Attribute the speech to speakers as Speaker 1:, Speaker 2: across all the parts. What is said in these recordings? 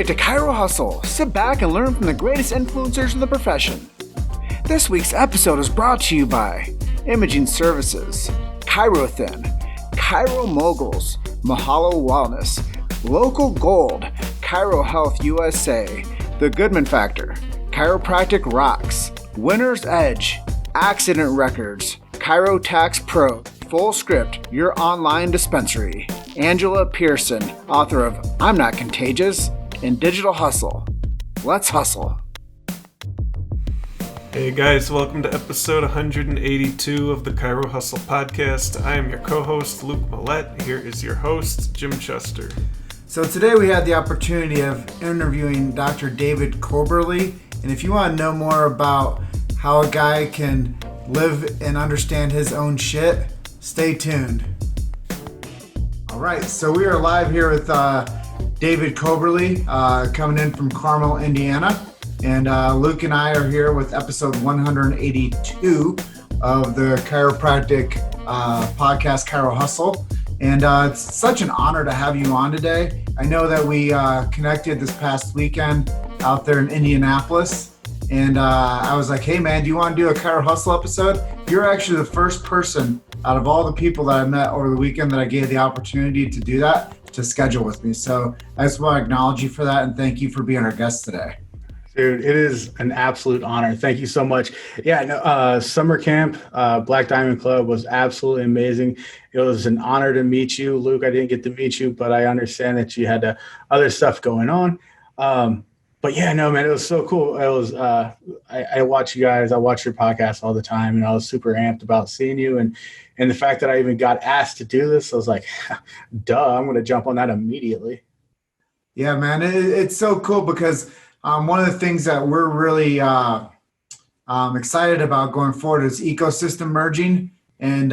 Speaker 1: to Chiro Hustle. Sit back and learn from the greatest influencers in the profession. This week's episode is brought to you by Imaging Services, ChiroThin, Chiro Moguls, Mahalo Wellness, Local Gold, Chiro Health USA, The Goodman Factor, Chiropractic Rocks, Winner's Edge, Accident Records, Chiro Tax Pro, Full Script, your online dispensary, Angela Pearson, author of I'm Not Contagious, and Digital Hustle. Let's hustle.
Speaker 2: Hey guys, welcome to episode 182 of the Chiro Hustle Podcast. I am your co-host, Luke Millette. Here is your host, Jim Chester.
Speaker 1: So today we had the opportunity of interviewing Dr. David Coberly. And if you want to know more about how a guy can live and understand his own shit, stay tuned. All right, so we are live here with David Coberly coming in from Carmel, Indiana. And Luke and I are here with episode 182 of the chiropractic podcast, Chiro Hustle. And it's such an honor to have you on today. I know that we connected this past weekend out there in Indianapolis. And I was like, hey man, do you want to do a Chiro Hustle episode? You're actually the first person out of all the people that I met over the weekend that I gave the opportunity to do that, to schedule with me. So I just want to acknowledge you for that and thank you for being our guest today.
Speaker 3: Dude, it is an absolute honor. Thank you so much. Yeah, no, summer camp, Black Diamond Club was absolutely amazing. It was an honor to meet you. Luke, I didn't get to meet you, but I understand that you had other stuff going on. But yeah, no, man, it was so cool. It was, I watch you guys, I watch your podcast all the time, and I was super amped about seeing you. And the fact that I even got asked to do this, I was like, duh, I'm going to jump on that immediately.
Speaker 1: Yeah, man, it's so cool because one of the things that we're really excited about going forward is ecosystem merging and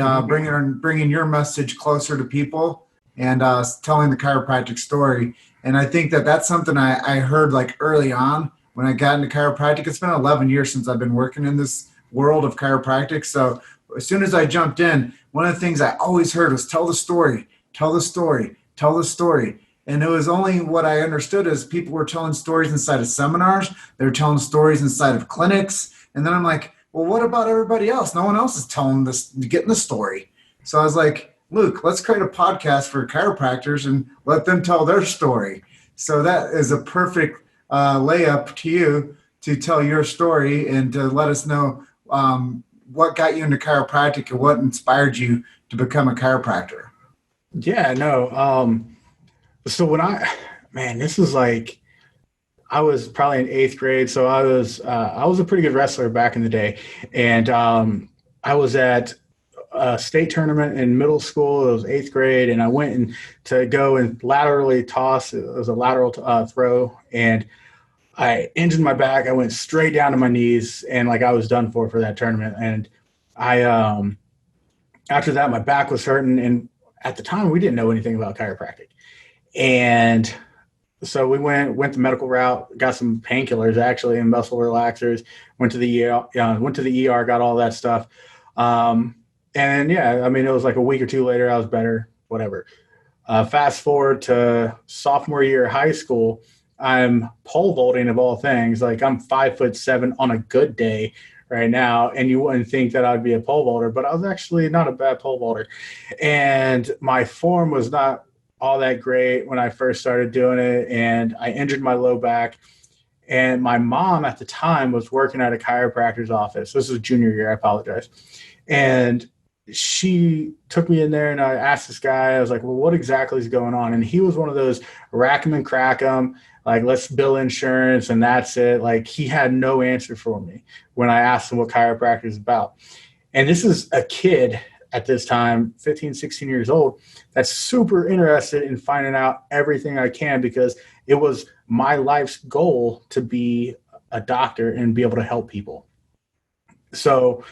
Speaker 1: bringing your message closer to people and telling the chiropractic story. And I think that that's something I heard like early on when I got into chiropractic. It's been 11 years since I've been working in this world of chiropractic. So as soon as I jumped in, one of the things I always heard was tell the story, tell the story, tell the story. And it was only what I understood is people were telling stories inside of seminars. They were telling stories inside of clinics. And then I'm like, well, what about everybody else? No one else is telling this, getting the story. So I was like, Luke, let's create a podcast for chiropractors and let them tell their story. So that is a perfect layup to you to tell your story and to let us know what got you into chiropractic and what inspired you to become a chiropractor.
Speaker 3: Yeah, no. So this is like, I was probably in 8th grade. So I was a pretty good wrestler back in the day. And I was at a state tournament in middle school. It was 8th grade. And I went to go and laterally toss. It was a lateral throw. And I injured my back. I went straight down to my knees and like I was done for that tournament. And I, after that, my back was hurting. And at the time we didn't know anything about chiropractic. And so we went the medical route, got some painkillers actually and muscle relaxers, went to the ER, got all that stuff. And yeah, I mean, it was like a week or two later, I was better, whatever. Fast forward to sophomore year of high school, I'm pole vaulting of all things. Like I'm 5'7" on a good day right now. And you wouldn't think that I'd be a pole vaulter, but I was actually not a bad pole vaulter. And my form was not all that great when I first started doing it. And I injured my low back. And my mom at the time was working at a chiropractor's office. This was junior year. I apologize. And she took me in there and I asked this guy, I was like, well, what exactly is going on? And he was one of those rack 'em and crack 'em, like, let's bill insurance and that's it. Like he had no answer for me when I asked him what chiropractic is about. And this is a kid at this time, 15, 16 years old, that's super interested in finding out everything I can because it was my life's goal to be a doctor and be able to help people. So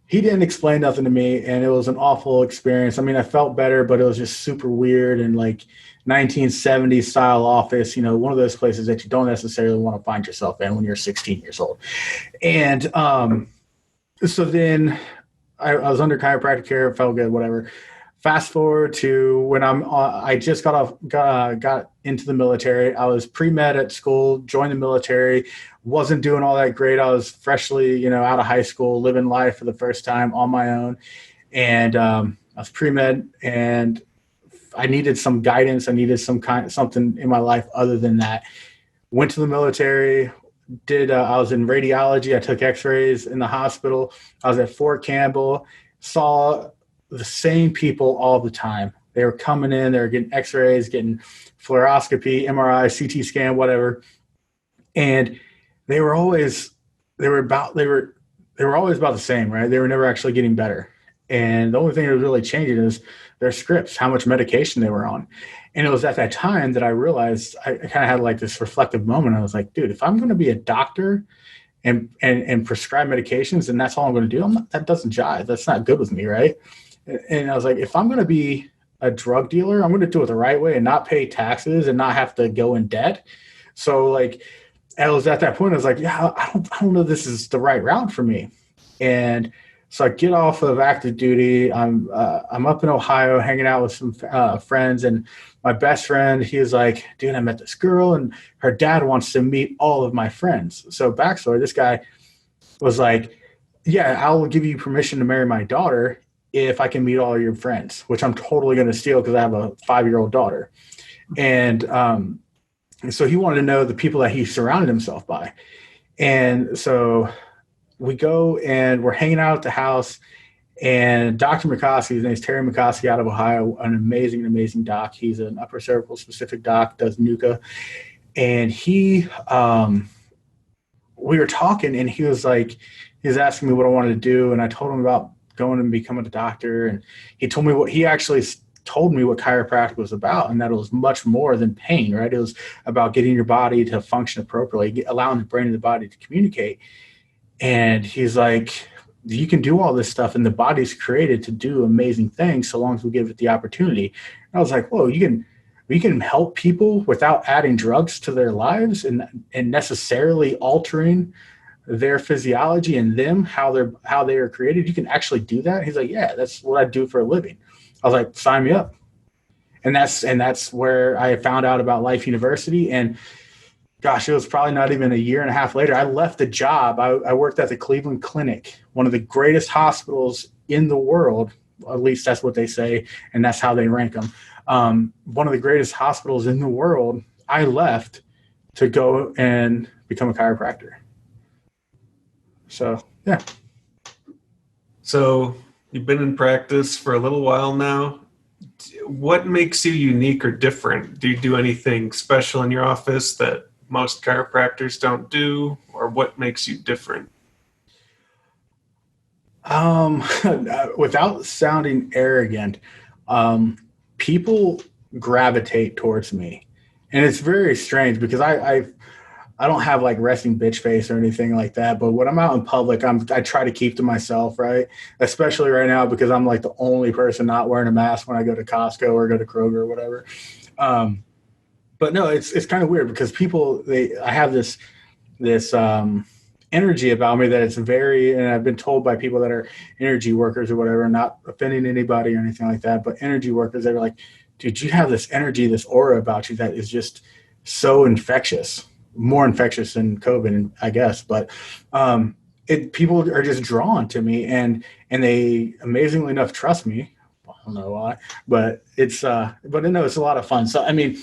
Speaker 3: he didn't explain nothing to me, and it was an awful experience. I mean, I felt better, but it was just super weird and like 1970s style office, one of those places that you don't necessarily want to find yourself in when you're 16 years old. And so then I was under chiropractic care, felt good, whatever. fast forward to when I just got into the military. I was pre-med at school, joined the military, wasn't doing all that great. I was freshly, out of high school, living life for the first time on my own. And I was pre-med, and I needed some guidance. I needed something in my life other than that. Went to the military, I was in radiology. I took x-rays in the hospital. I was at Fort Campbell, saw the same people all the time. They were coming in, they were getting x-rays, getting fluoroscopy, MRI, CT scan, whatever. And they were always about the same, right? They were never actually getting better. And the only thing that was really changing is their scripts, how much medication they were on. And it was at that time that I realized I kind of had like this reflective moment. I was like, dude, if I'm going to be a doctor and prescribe medications, and that's all I'm going to do, that doesn't jive. That's not good with me, right? And I was like, if I'm going to be a drug dealer, I'm going to do it the right way and not pay taxes and not have to go in debt. So like, I was at that point, I was like, yeah, I don't know if this is the right route for me. And so I get off of active duty. I'm up in Ohio hanging out with some friends, and my best friend, he was like, dude, I met this girl and her dad wants to meet all of my friends. So backstory, this guy was like, yeah, I'll give you permission to marry my daughter if I can meet all your friends, which I'm totally going to steal because I have a 5-year-old daughter. And so he wanted to know the people that he surrounded himself by. And so we go and we're hanging out at the house, and Dr. McCoskey, his name's Terry McCoskey out of Ohio, an amazing doc. He's an upper cervical specific doc, does NUCA. And we were talking, and he was asking me what I wanted to do. And I told him about going and becoming a doctor. And he told me he actually told me what chiropractic was about, and that it was much more than pain, right? It was about getting your body to function appropriately, allowing the brain and the body to communicate. And he's like, you can do all this stuff, and the body's created to do amazing things so long as we give it the opportunity. And I was like, whoa, you can help people without adding drugs to their lives and necessarily altering their physiology and how they are created. You can actually do that. He's like, yeah, that's what I do for a living. I was like, sign me up. And that's where I found out about Life University. And gosh, it was probably not even a year and a half later, I left the job. I worked at the Cleveland Clinic, one of the greatest hospitals in the world. At least that's what they say, and that's how they rank them. One of the greatest hospitals in the world. I left to go and become a chiropractor. So, yeah.
Speaker 2: So you've been in practice for a little while now. What makes you unique or different? Do you do anything special in your office that most chiropractors don't do, or what makes you different?
Speaker 3: Without sounding arrogant, people gravitate towards me, and it's very strange because I don't have like resting bitch face or anything like that. But when I'm out in public, I try to keep to myself, right? Especially right now because I'm like the only person not wearing a mask when I go to Costco or go to Kroger or whatever. But no, it's kind of weird because I have this energy about me that it's and I've been told by people that are energy workers or whatever, not offending anybody or anything like that, but energy workers, they're like, dude, you have this energy, this aura about you that is just so infectious, more infectious than COVID, I guess. But people are just drawn to me, and they amazingly enough trust me. I don't know why, but it's a lot of fun. So, I mean,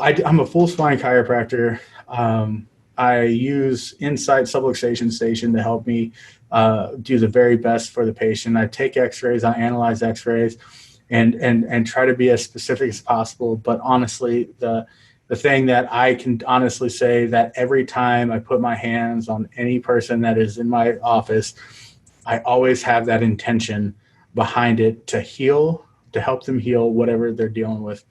Speaker 3: I'm a full spine chiropractor. I use Insight subluxation station to help me do the very best for the patient. I take x-rays, I analyze x-rays, and try to be as specific as possible. But honestly, the thing that I can honestly say that every time I put my hands on any person that is in my office, I always have that intention behind it to heal, to help them heal whatever they're dealing with.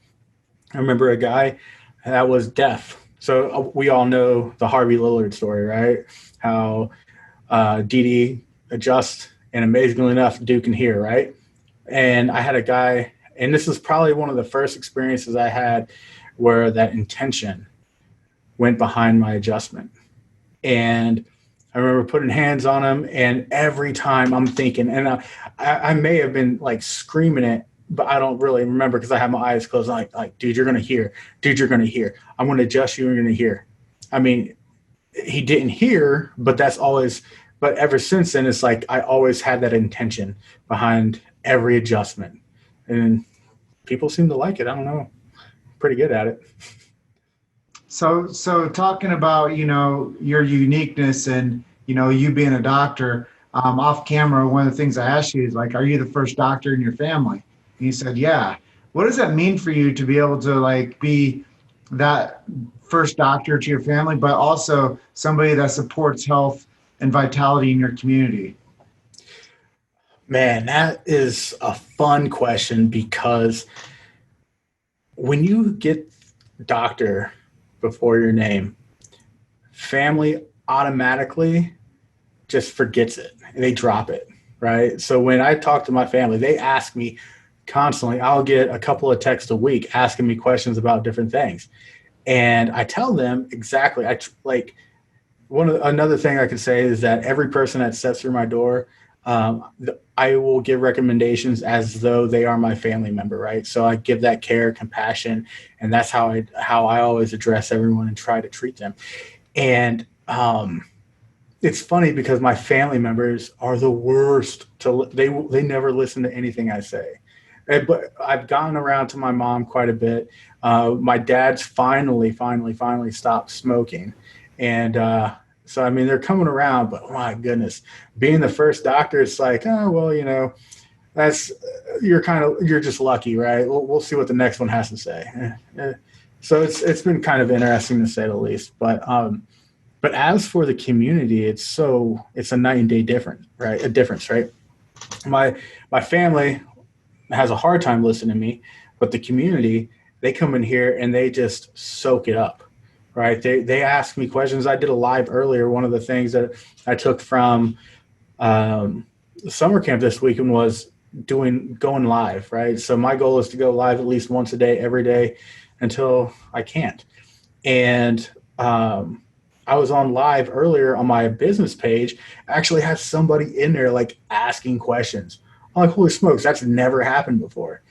Speaker 3: I remember a guy that was deaf. So we all know the Harvey Lillard story, right? How Dee adjusts, and amazingly enough, Duke can hear, right? And I had a guy, and this is probably one of the first experiences I had where that intention went behind my adjustment. And I remember putting hands on him, and every time I'm thinking, and I may have been like screaming it but I don't really remember because I have my eyes closed. I'm like, dude, you're going to hear. Dude, you're going to hear. I'm going to adjust you. You're going to hear. I mean, he didn't hear, but but ever since then, it's like I always had that intention behind every adjustment. And people seem to like it. I don't know. Pretty good at it.
Speaker 1: So talking about, your uniqueness and, you being a doctor, off camera, one of the things I asked you is like, are you the first doctor in your family? And you said, yeah. What does that mean for you to be able to like be that first doctor to your family, but also somebody that supports health and vitality in your community?
Speaker 3: Man, that is a fun question because when you get doctor before your name, family automatically just forgets it. They drop it, right? So when I talk to my family, they ask me constantly. I'll get a couple of texts a week asking me questions about different things. And I tell them exactly, another thing I can say is that every person that steps through my door, I will give recommendations as though they are my family member, right? So I give that care, compassion, and that's how I always address everyone and try to treat them. And it's funny because my family members are the worst. They never listen to anything I say. But I've gotten around to my mom quite a bit. My dad's finally stopped smoking, and so, I mean, they're coming around, but my goodness, being the first doctor, it's like, oh, well, you're just lucky, right? We'll see what the next one has to say. So it's been kind of interesting to say the least. But as for the community, it's a night and day difference, right? My family has a hard time listening to me, but the community, they come in here and they just soak it up. Right. They ask me questions. I did a live earlier. One of the things that I took from summer camp this weekend was going live. Right. So my goal is to go live at least once a day, every day until I can't. And I was on live earlier on my business page. I actually had somebody in there like asking questions. I'm like, holy smokes, that's never happened before.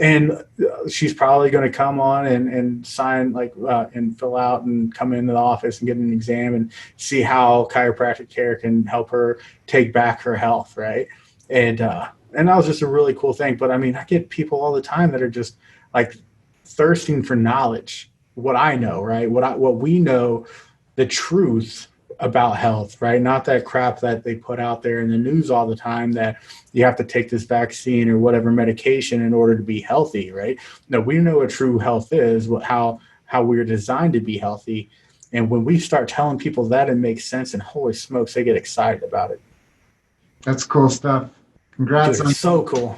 Speaker 3: And she's probably going to come on and sign and fill out and come into the office and get an exam and see how chiropractic care can help her take back her health, right? And that was just a really cool thing. But I mean, I get people all the time that are just like thirsting for knowledge, what I know, right? What we know, the truth about health, right? Not that crap that they put out there in the news all the time that you have to take this vaccine or whatever medication in order to be healthy, right? No, we know what true health is, how we're designed to be healthy. And when we start telling people that, it makes sense, and holy smokes, they get excited about it.
Speaker 1: That's cool stuff. Congrats.
Speaker 3: Dude, so cool.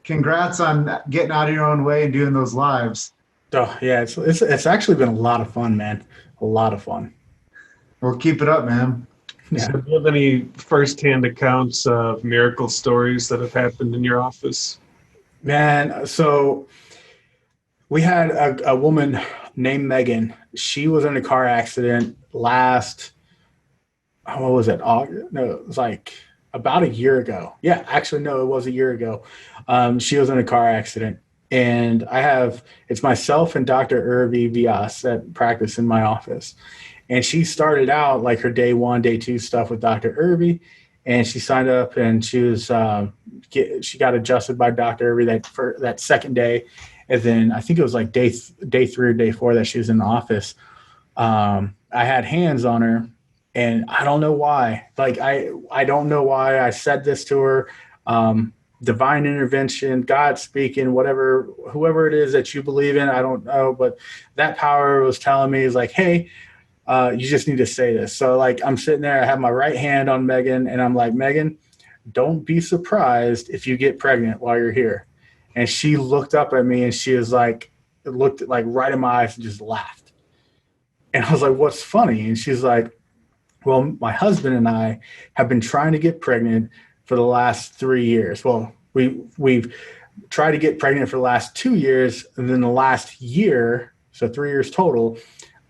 Speaker 1: Congrats on getting out of your own way and doing those lives.
Speaker 3: Oh yeah, it's actually been a lot of fun, man. A lot of fun.
Speaker 1: Well, keep it up, man.
Speaker 3: Yeah.
Speaker 2: So do you have any firsthand accounts of miracle stories that have happened in your office?
Speaker 3: Man, so we had a woman named Megan. She was in a car accident what was it? August? No, it was like about a year ago. Yeah, actually, no, it was a year ago. She was in a car accident. And it's myself and Dr. Irvi Vias that practice in my office. And she started out like her day 1, day 2 stuff with Dr. Irvi, and she signed up and she was she got adjusted by Dr. Irvi that second day, and then I think it was like day 3 or day 4 that she was in the office. I had hands on her, and I don't know why. Like I don't know why I said this to her. Divine intervention, God speaking, whoever it is that you believe in, I don't know, but that power was telling me, is like, hey. You just need to say this. So like I'm sitting there, I have my right hand on Megan, and I'm like, Megan, don't be surprised if you get pregnant while you're here. And she looked up at me and she was like, looked like right in my eyes and just laughed. And I was like, what's funny? And she's like, well, my husband and I have been trying to get pregnant for the last 3 years. Well, we've tried to get pregnant for the last 2 years. And then the last year, so 3 years total,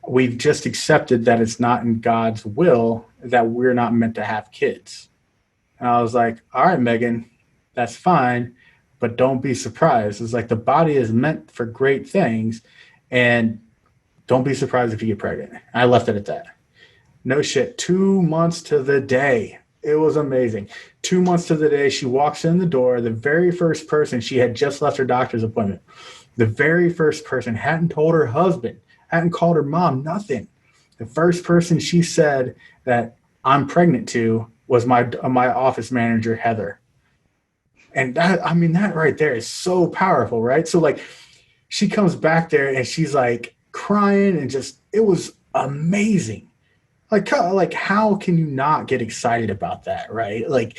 Speaker 3: we've just accepted that it's not in God's will that we're not meant to have kids. And I was like, all right, Megan, that's fine. but don't be surprised. It's like the body is meant for great things, and don't be surprised if you get pregnant. I left it at that. No shit. 2 months to the day. It was amazing. 2 months to the day, she walks in the door. The very first person, she had just left her doctor's appointment. The very first person, hadn't told her husband, hadn't called her mom, nothing. The first person she said that I'm pregnant to was my office manager, Heather. And that right there is so powerful, right? So like she comes back there and she's like crying and just, it was amazing. Like how can you not get excited about that, right? Like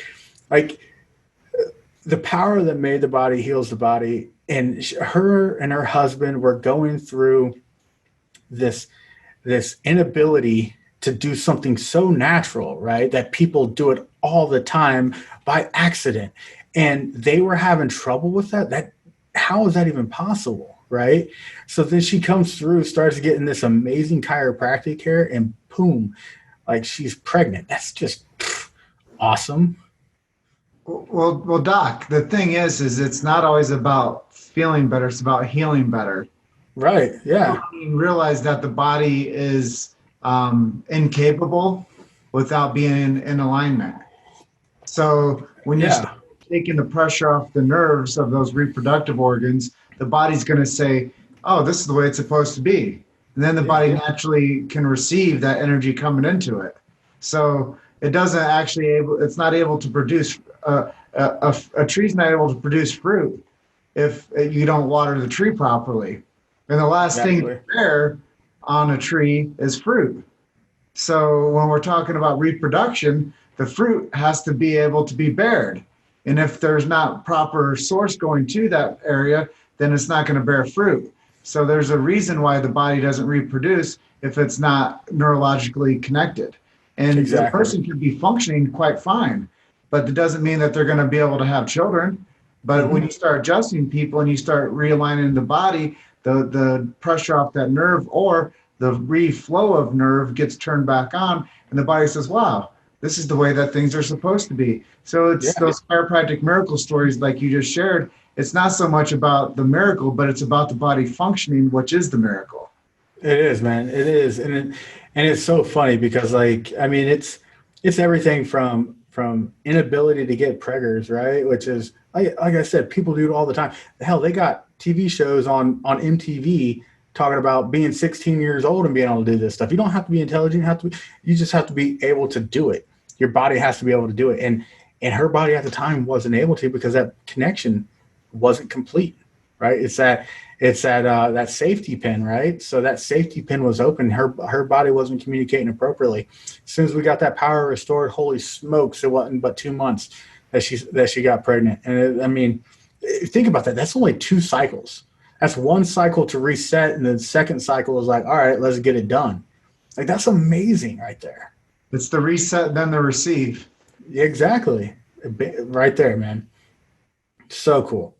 Speaker 3: the power that made the body heals the body. And her and her husband were going through this inability to do something so natural, right? That people do it all the time by accident. And they were having trouble with that. How is that even possible, right? So then she comes through, starts getting this amazing chiropractic care, and boom, like she's pregnant. That's just awesome.
Speaker 1: Well, Doc, the thing is it's not always about feeling better. It's about healing better.
Speaker 3: Right. Yeah.
Speaker 1: You realize that the body is incapable without being in alignment. So when you start taking the pressure off the nerves of those reproductive organs, the body's going to say, oh, this is the way it's supposed to be. And then the body naturally can receive that energy coming into it. So it doesn't actually it's not able to produce, a tree's not able to produce fruit if you don't water the tree properly. And the last thing to bear on a tree is fruit. So when we're talking about reproduction, the fruit has to be able to be bared. And if there's not proper source going to that area, then it's not going to bear fruit. So there's a reason why the body doesn't reproduce if it's not neurologically connected. And the person can be functioning quite fine, but it doesn't mean that they're going to be able to have children. But when you start adjusting people and you start realigning the body, the pressure off that nerve or the reflow of nerve gets turned back on, and the body says, wow, this is the way that things are supposed to be. So it's those chiropractic miracle stories like you just shared. It's not so much about the miracle, but it's about the body functioning, which is the miracle.
Speaker 3: It is, man. It is. And it's so funny because it's everything from inability to get preggers, right? Which is, like I said, people do it all the time. Hell, they got TV shows on MTV talking about being 16 years old and being able to do this stuff. You don't have to be intelligent. You just have to be able to do it. Your body has to be able to do it. And her body at the time wasn't able to because that connection wasn't complete, right? It's that safety pin, right? So that safety pin was open. Her body wasn't communicating appropriately. As soon as we got that power restored, holy smokes, it wasn't but 2 months that she got pregnant. And think about that. That's only 2 cycles. That's 1 cycle to reset, and the second cycle is like, all right, let's get it done. Like, that's amazing right there.
Speaker 1: It's the reset, then the receive.
Speaker 3: Exactly. Right there, man. So cool.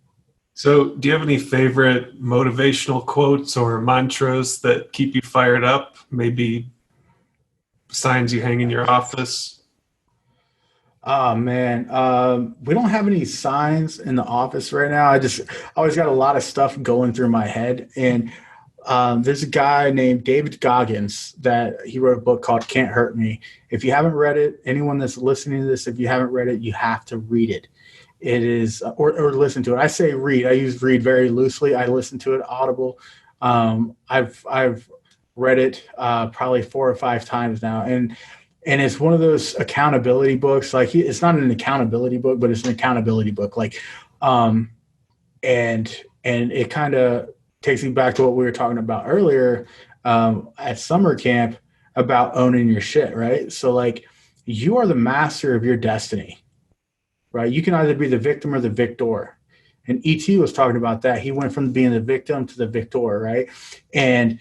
Speaker 2: So do you have any favorite motivational quotes or mantras that keep you fired up? Maybe signs you hang in your office?
Speaker 3: Oh, man. We don't have any signs in the office right now. I always got a lot of stuff going through my head. And there's a guy named David Goggins that he wrote a book called Can't Hurt Me. If you haven't read it, anyone that's listening to this, if you haven't read it, you have to read it. It is, or listen to it. I say read. I use read very loosely. I listen to it Audible. I've read it probably 4 or 5 times now. And it's one of those accountability books. Like, it's not an accountability book, but it's an accountability book. Like, and it kind of takes me back to what we were talking about earlier at summer camp about owning your shit, right? So, like, you are the master of your destiny, right? You can either be the victim or the victor. And E.T. was talking about that. He went from being the victim to the victor, right? And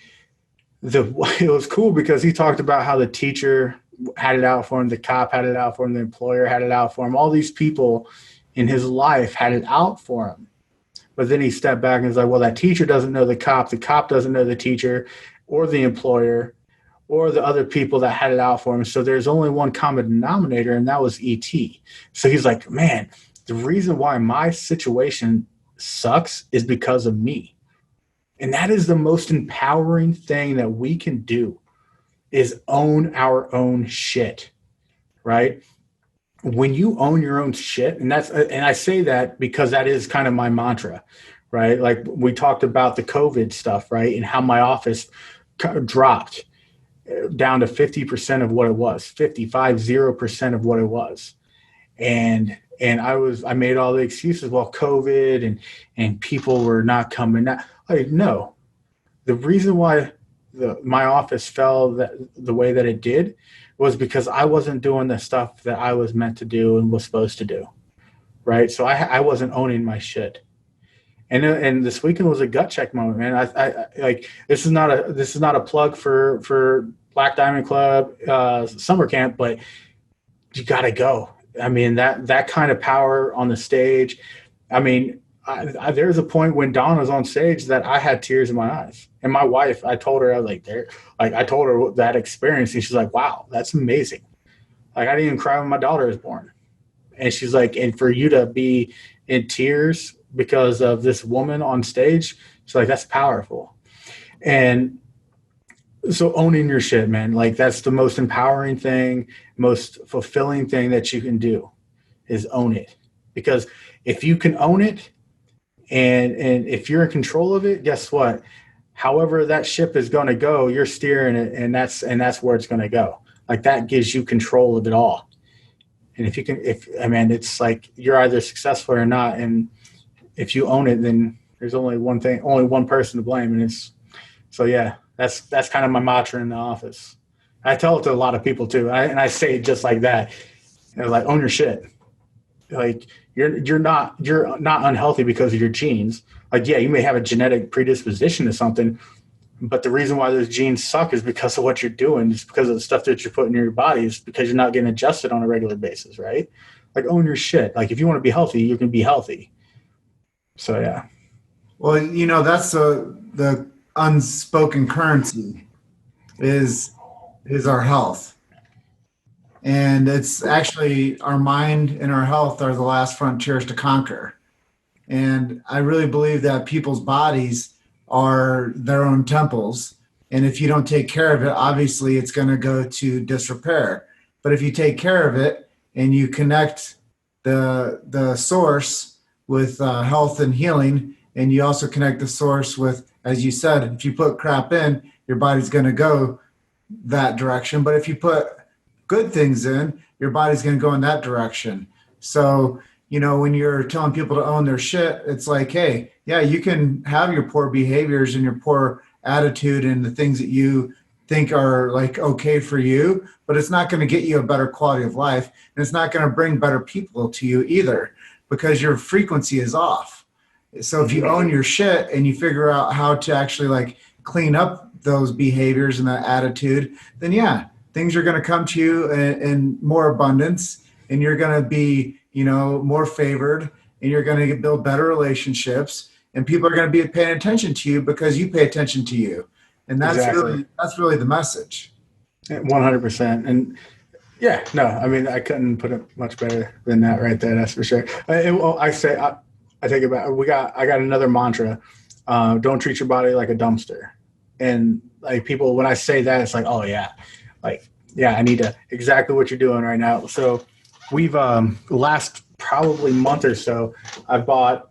Speaker 3: it was cool because he talked about how the teacher had it out for him, the cop had it out for him, the employer had it out for him. All these people in his life had it out for him. But then he stepped back and was like, well, that teacher doesn't know the cop doesn't know the teacher or the employer or the other people that had it out for him. So there's only one common denominator, and that was E.T. So he's like, man, the reason why my situation sucks is because of me. And that is the most empowering thing that we can do, is own our own shit, right? When you own your own shit, and I say that because that is kind of my mantra, right? Like we talked about the COVID stuff, right? And how my office dropped down to 50% of what it was, 0% of what it was. And I made all the excuses, well, COVID and people were not coming out. Like, no, the reason why my office fell the way that it did was because I wasn't doing the stuff that I was meant to do and was supposed to do. Right. So I wasn't owning my shit. And this weekend was a gut check moment, man. I like, this is not a plug for Black Diamond Club summer camp, but you got to go. I mean, that kind of power on the stage. I mean, there's a point when Dawn was on stage that I had tears in my eyes. And my wife, I told her, I was like, I told her that experience, and she's like, wow, that's amazing. Like, I didn't even cry when my daughter was born. And she's like, and for you to be in tears because of this woman on stage, she's like, that's powerful. And so owning your shit, man, like that's the most empowering thing, most fulfilling thing that you can do is own it. Because if you can own it and if you're in control of it, guess what? However that ship is going to go, you're steering it, and that's where it's going to go. Like, that gives you control of it all. And it's like you're either successful or not. And if you own it, then there's only one person to blame. And that's kind of my mantra in the office. I tell it to a lot of people too. And I say it just like that. Like, own your shit. Like, you're not unhealthy because of your genes. Like, yeah, you may have a genetic predisposition to something, but the reason why those genes suck is because of what you're doing. It's because of the stuff that you're putting in your body. It's because you're not getting adjusted on a regular basis, right? Like, own your shit. Like, if you want to be healthy, you can be healthy. So, yeah.
Speaker 1: Well, that's the unspoken currency is our health. And it's actually our mind and our health are the last frontiers to conquer. And I really believe that people's bodies are their own temples. And if you don't take care of it, obviously it's going to go to disrepair. But if you take care of it and you connect the source with health and healing, and you also connect the source with, as you said, if you put crap in, your body's going to go that direction. But if you put good things in, your body's going to go in that direction. So, when you're telling people to own their shit, it's like, hey, yeah, you can have your poor behaviors and your poor attitude and the things that you think are like okay for you, but it's not going to get you a better quality of life. And it's not going to bring better people to you either, because your frequency is off. So if you own your shit and you figure out how to actually like clean up those behaviors and that attitude, then yeah, things are going to come to you in more abundance, and you're going to be, more favored, and you're going to build better relationships, and people are going to be paying attention to you because you pay attention to you. And that's exactly. that's really the message.
Speaker 3: 100%. And yeah, no, I mean, I couldn't put it much better than that right there. That's for sure. I take it back. I got another mantra. Don't treat your body like a dumpster. And like, people, when I say that, it's like, oh yeah, like, yeah, I need to exactly what you're doing right now. So we've last probably month or so, I bought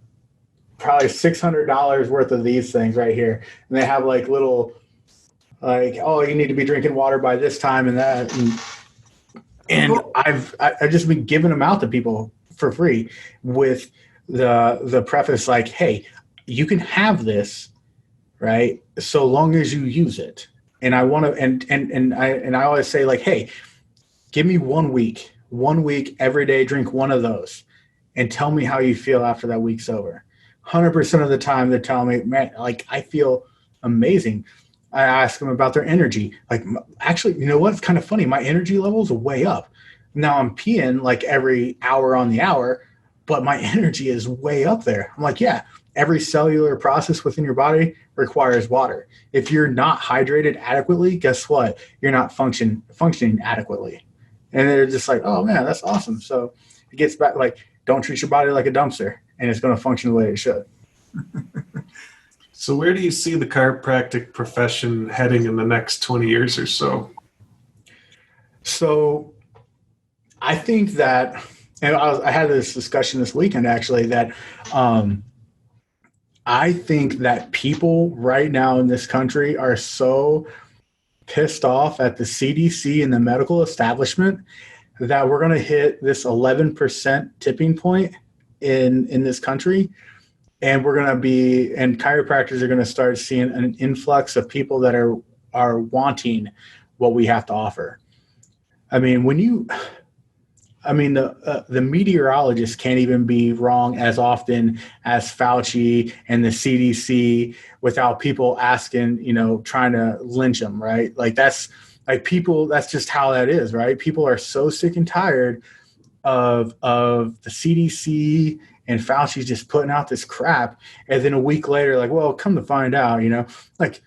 Speaker 3: probably $600 worth of these things right here. And they have like little, like, oh, you need to be drinking water by this time and that. And I've just been giving them out to people for free with the preface like, hey, you can have this, right, so long as you use it. And I want to, and I always say like, hey, give me 1 week every day, drink one of those, and tell me how you feel after that week's over. 100% of the time they're telling me, man, like, I feel amazing. I ask them about their energy. Like, actually, you know what? It's kind of funny. My energy levels are way up. Now I'm peeing like every hour on the hour, but my energy is way up there. I'm like, yeah, every cellular process within your body requires water. If you're not hydrated adequately, guess what? You're not functioning adequately. And they're just like, oh man, that's awesome. So it gets back, like, don't treat your body like a dumpster, and it's going to function the way it should.
Speaker 2: So where do you see the chiropractic profession heading in the next 20 years or so?
Speaker 3: So I think that, and I had this discussion this weekend actually, that I think that people right now in this country are so pissed off at the CDC and the medical establishment that we're going to hit this 11% tipping point in this country. And and chiropractors are going to start seeing an influx of people that are wanting what we have to offer. I mean, the meteorologists can't even be wrong as often as Fauci and the CDC without people asking, trying to lynch them, right? Like that's just how that is, right? People are so sick and tired of the CDC and Fauci's just putting out this crap. And then a week later, like, well, come to find out, like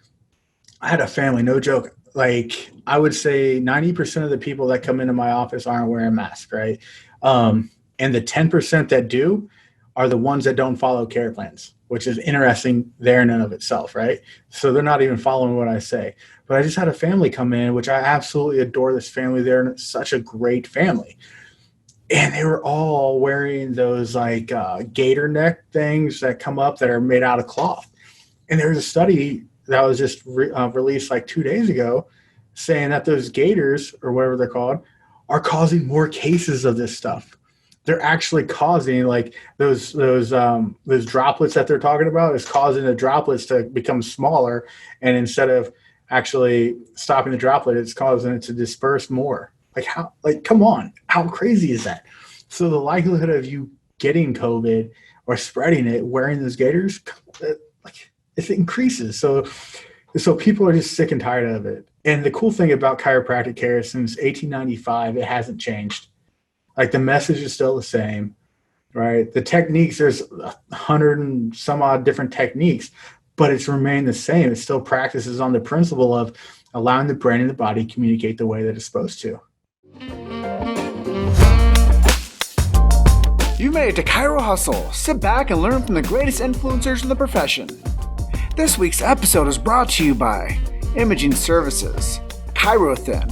Speaker 3: I had a family, no joke. Like I would say 90% of the people that come into my office aren't wearing masks, right? And the 10% that do are the ones that don't follow care plans, which is interesting there in and of itself, right? So they're not even following what I say. But I just had a family come in, which I absolutely adore this family. They're such a great family. And they were all wearing those like gator neck things that come up that are made out of cloth. And there was a study that was just released like 2 days ago saying that those gators, or whatever they're called, are causing more cases of this stuff. They're actually causing like those droplets that they're talking about is causing the droplets to become smaller. And instead of actually stopping the droplet, it's causing it to disperse more. Come on, how crazy is that? So the likelihood of you getting COVID or spreading it wearing those gaiters, it increases. So people are just sick and tired of it. And the cool thing about chiropractic care is since 1895, it hasn't changed. Like the message is still the same, right? The techniques, there's 100 and some odd different techniques, but it's remained the same. It still practices on the principle of allowing the brain and the body to communicate the way that it's supposed to.
Speaker 4: You made it to Chiro Hustle. Sit back and learn from the greatest influencers in the profession. This week's episode is brought to you by Imaging Services, ChiroThin,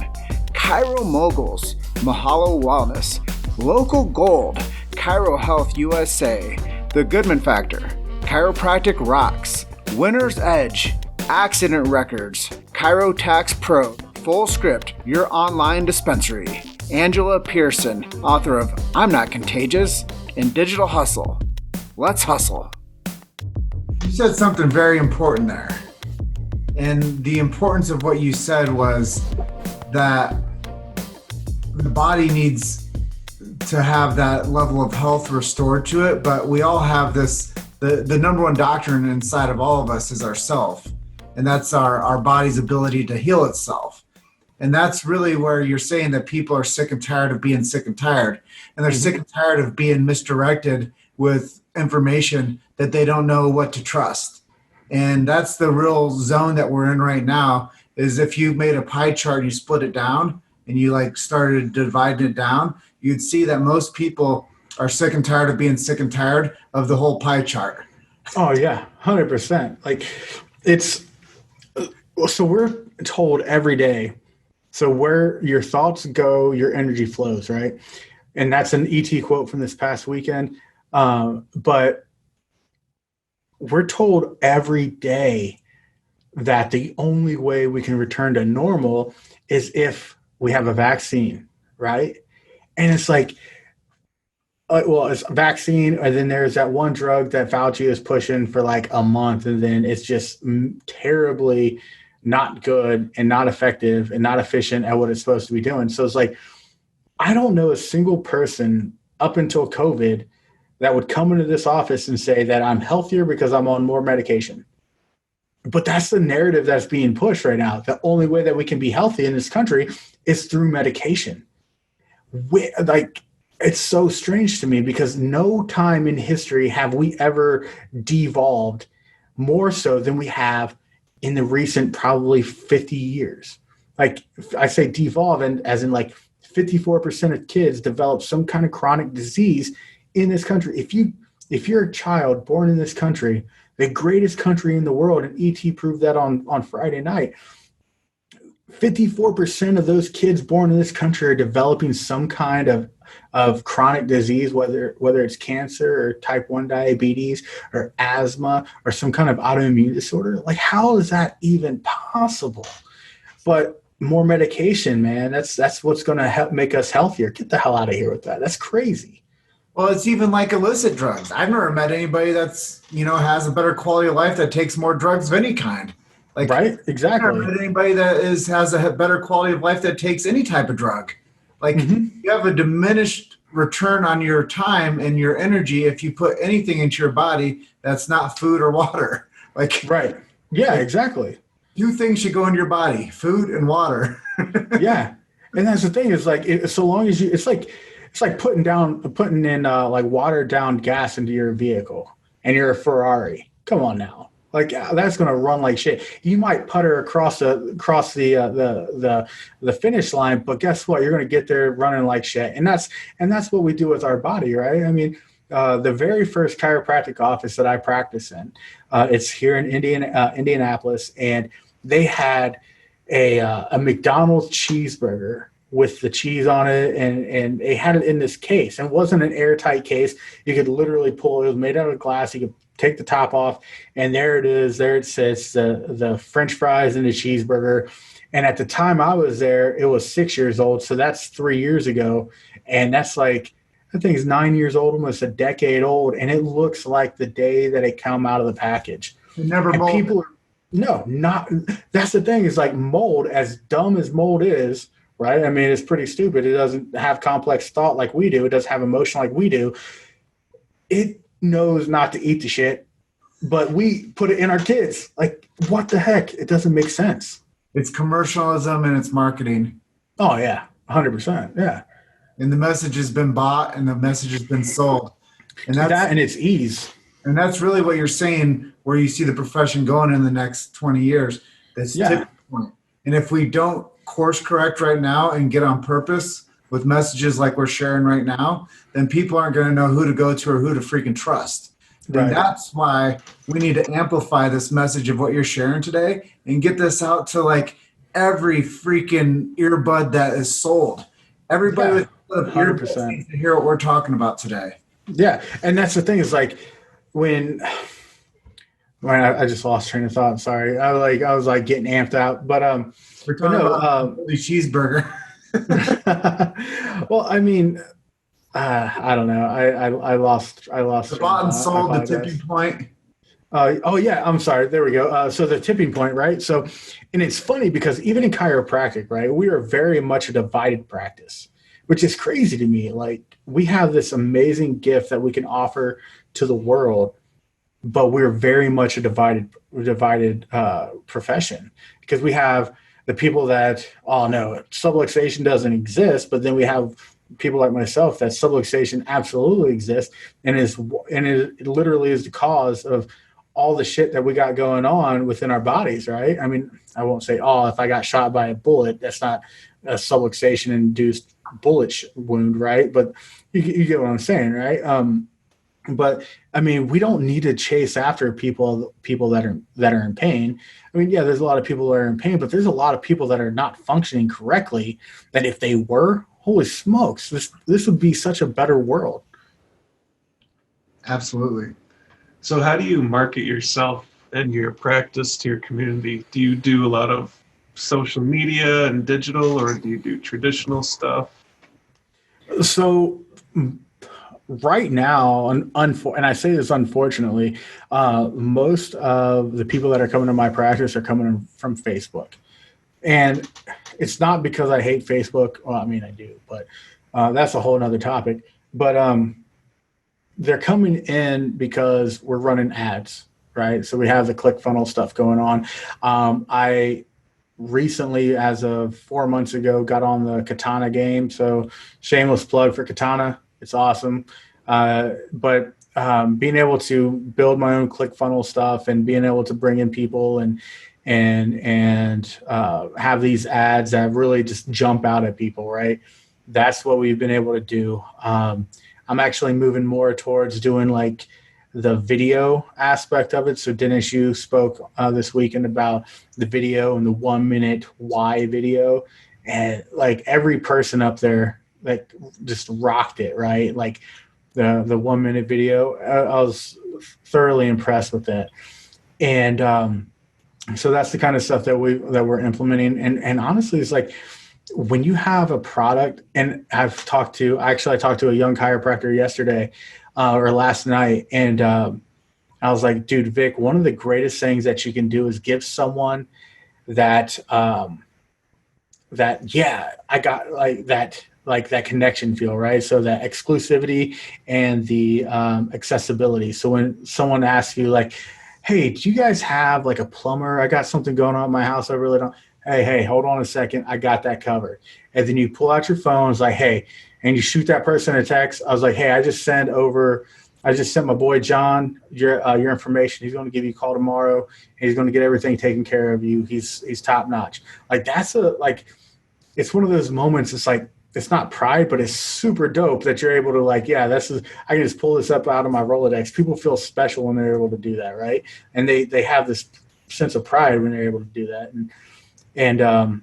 Speaker 4: Chiro Moguls, Mahalo Wellness, Local Gold, Chiro Health USA, The Goodman Factor, Chiropractic Rocks, Winner's Edge, Accident Records, Chiro Tax Pro, Full Script, your online dispensary, Angela Pearson, author of I'm Not Contagious, and Digital Hustle. Let's hustle.
Speaker 1: You said something very important there. And the importance of what you said was that the body needs to have that level of health restored to it, but we all have this, the number one doctrine inside of all of us is ourself. And that's our body's ability to heal itself. And that's really where you're saying that people are sick and tired of being sick and tired. And they're sick and tired of being misdirected with information that they don't know what to trust. And that's the real zone that we're in right now, is if you made a pie chart, you split it down and you started dividing it down, you'd see that most people are sick and tired of being sick and tired of the whole pie chart.
Speaker 3: Oh yeah, 100%. So we're told every day, so where your thoughts go, your energy flows, right? And that's an ET quote from this past weekend. But we're told every day that the only way we can return to normal is if we have a vaccine, right? And it's like, it's a vaccine, and then there's that one drug that Fauci is pushing for like a month, and then it's just terribly not good and not effective and not efficient at what it's supposed to be doing. So it's like, I don't know a single person up until COVID that would come into this office and say that I'm healthier because I'm on more medication. But that's the narrative that's being pushed right now. The only way that we can be healthy in this country is through medication. It's so strange to me because no time in history have we ever devolved more so than we have in the recent probably 50 years. Like I say devolve, and as in 54% of kids develop some kind of chronic disease in this country. If you're a child born in this country, the greatest country in the world, and ET proved that on Friday night, 54% of those kids born in this country are developing some kind of chronic disease, whether it's cancer or type 1 diabetes or asthma or some kind of autoimmune disorder. Like, how is that even possible? But more medication, man, that's what's going to help make us healthier. Get the hell out of here with that. That's crazy.
Speaker 1: Well, it's even like illicit drugs. I've never met anybody that's, has a better quality of life that takes more drugs of any kind. Like,
Speaker 3: right? Exactly.
Speaker 1: I've never met anybody that has a better quality of life that takes any type of drug. Like, you have a diminished return on your time and your energy if you put anything into your body that's not food or water. Like,
Speaker 3: right. Yeah, exactly.
Speaker 1: 2 things should go into your body: food and water.
Speaker 3: Yeah. And that's the thing, is like, so long as you, it's like putting in like watered down gas into your vehicle, and you're a Ferrari. Come on now. Like, that's going to run like shit. You might putter across the finish line, but guess what? You're going to get there running like shit. And that's what we do with our body, right? I mean, the very first chiropractic office that I practice in, it's here in Indianapolis, and they had a McDonald's cheeseburger with the cheese on it, and they had it in this case. And it wasn't an airtight case. You could literally pull it. It was made out of glass. You could take the top off, and there it is. There it sits, the French fries and the cheeseburger. And at the time I was there, it was 6 years old. So that's 3 years ago. And that's like, I think it's 9 years old, almost a decade old. And it looks like the day that it came out of the package.
Speaker 1: It never molded.
Speaker 3: People are, no, not, that's the thing, is like mold, as dumb as mold is, right? I mean, it's pretty stupid. It doesn't have complex thought like we do. It doesn't have emotion like we do. It knows not to eat the shit, but we put it in our kids. Like, what the heck? It doesn't make sense.
Speaker 1: It's commercialism and it's marketing.
Speaker 3: Oh yeah, 100%. Yeah.
Speaker 1: And the message has been bought and the message has been sold. And
Speaker 3: and it's ease.
Speaker 1: And that's really what you're saying, where you see the profession going in the next 20 years. It's tipping point. And if we don't course correct right now and get on purpose with messages like we're sharing right now, then people aren't going to know who to go to or who to freaking trust. Right. And that's why we need to amplify this message of what you're sharing today and get this out to like every freaking earbud that is sold. Everybody with earbuds needs to hear what we're talking about today.
Speaker 3: Yeah. And that's the thing, is like, when I just lost train of thought. Sorry. I was getting amped out, but
Speaker 1: we're talking about the cheeseburger.
Speaker 3: Well, I mean, I don't know. I lost.
Speaker 1: The bought and sold, the tipping point.
Speaker 3: Oh yeah, I'm sorry. There we go. So the tipping point, right? So, and it's funny because even in chiropractic, right, we are very much a divided practice, which is crazy to me. Like, we have this amazing gift that we can offer to the world, but we're very much a divided profession, because we have the people that, oh no, subluxation doesn't exist, but then we have people like myself that subluxation absolutely exists, and it literally is the cause of all the shit that we got going on within our bodies, right? I mean, I won't say, oh, if I got shot by a bullet, that's not a subluxation induced bullet wound, right? But you get what I'm saying, right? But I mean, we don't need to chase after people that are in pain. I mean, yeah, there's a lot of people that are in pain, but there's a lot of people that are not functioning correctly, that if they were, holy smokes, this would be such a better world.
Speaker 1: Absolutely.
Speaker 2: So how do you market yourself and your practice to your community? Do you do a lot of social media and digital, or do you do traditional stuff?
Speaker 3: So right now, and I say this unfortunately, most of the people that are coming to my practice are coming from Facebook. And it's not because I hate Facebook. Well, I mean, I do, but that's a whole nother topic. But they're coming in because we're running ads, right? So we have the ClickFunnels stuff going on. I recently, as of 4 months ago, got on the Katana game. So shameless plug for Katana. It's awesome. But being able to build my own ClickFunnels stuff and being able to bring in people and have these ads that really just jump out at people, right? That's what we've been able to do. I'm actually moving more towards doing like the video aspect of it. So Dennis, you spoke this weekend about the video and the 1 minute why video, and like every person up there like just rocked it, right? Like the 1 minute video, I was thoroughly impressed with it. And so that's the kind of stuff that we're implementing. And honestly, it's like when you have a product, and I talked to a young chiropractor yesterday or last night, and I was like, dude, Vic, one of the greatest things that you can do is give someone that I got like that connection feel, right? So that exclusivity and the accessibility. So when someone asks you like, hey, do you guys have like a plumber? I got something going on in my house. I really don't. Hey, hold on a second. I got that covered. And then you pull out your phone. It's like, hey, and you shoot that person a text. I was like, hey, I just sent my boy John your information. He's going to give you a call tomorrow. And he's going to get everything taken care of you. He's top notch. Like it's one of those moments. It's like, it's not pride, but it's super dope that you're able to like, I can just pull this up out of my Rolodex. People feel special when they're able to do that, right? And they have this sense of pride when they're able to do that. And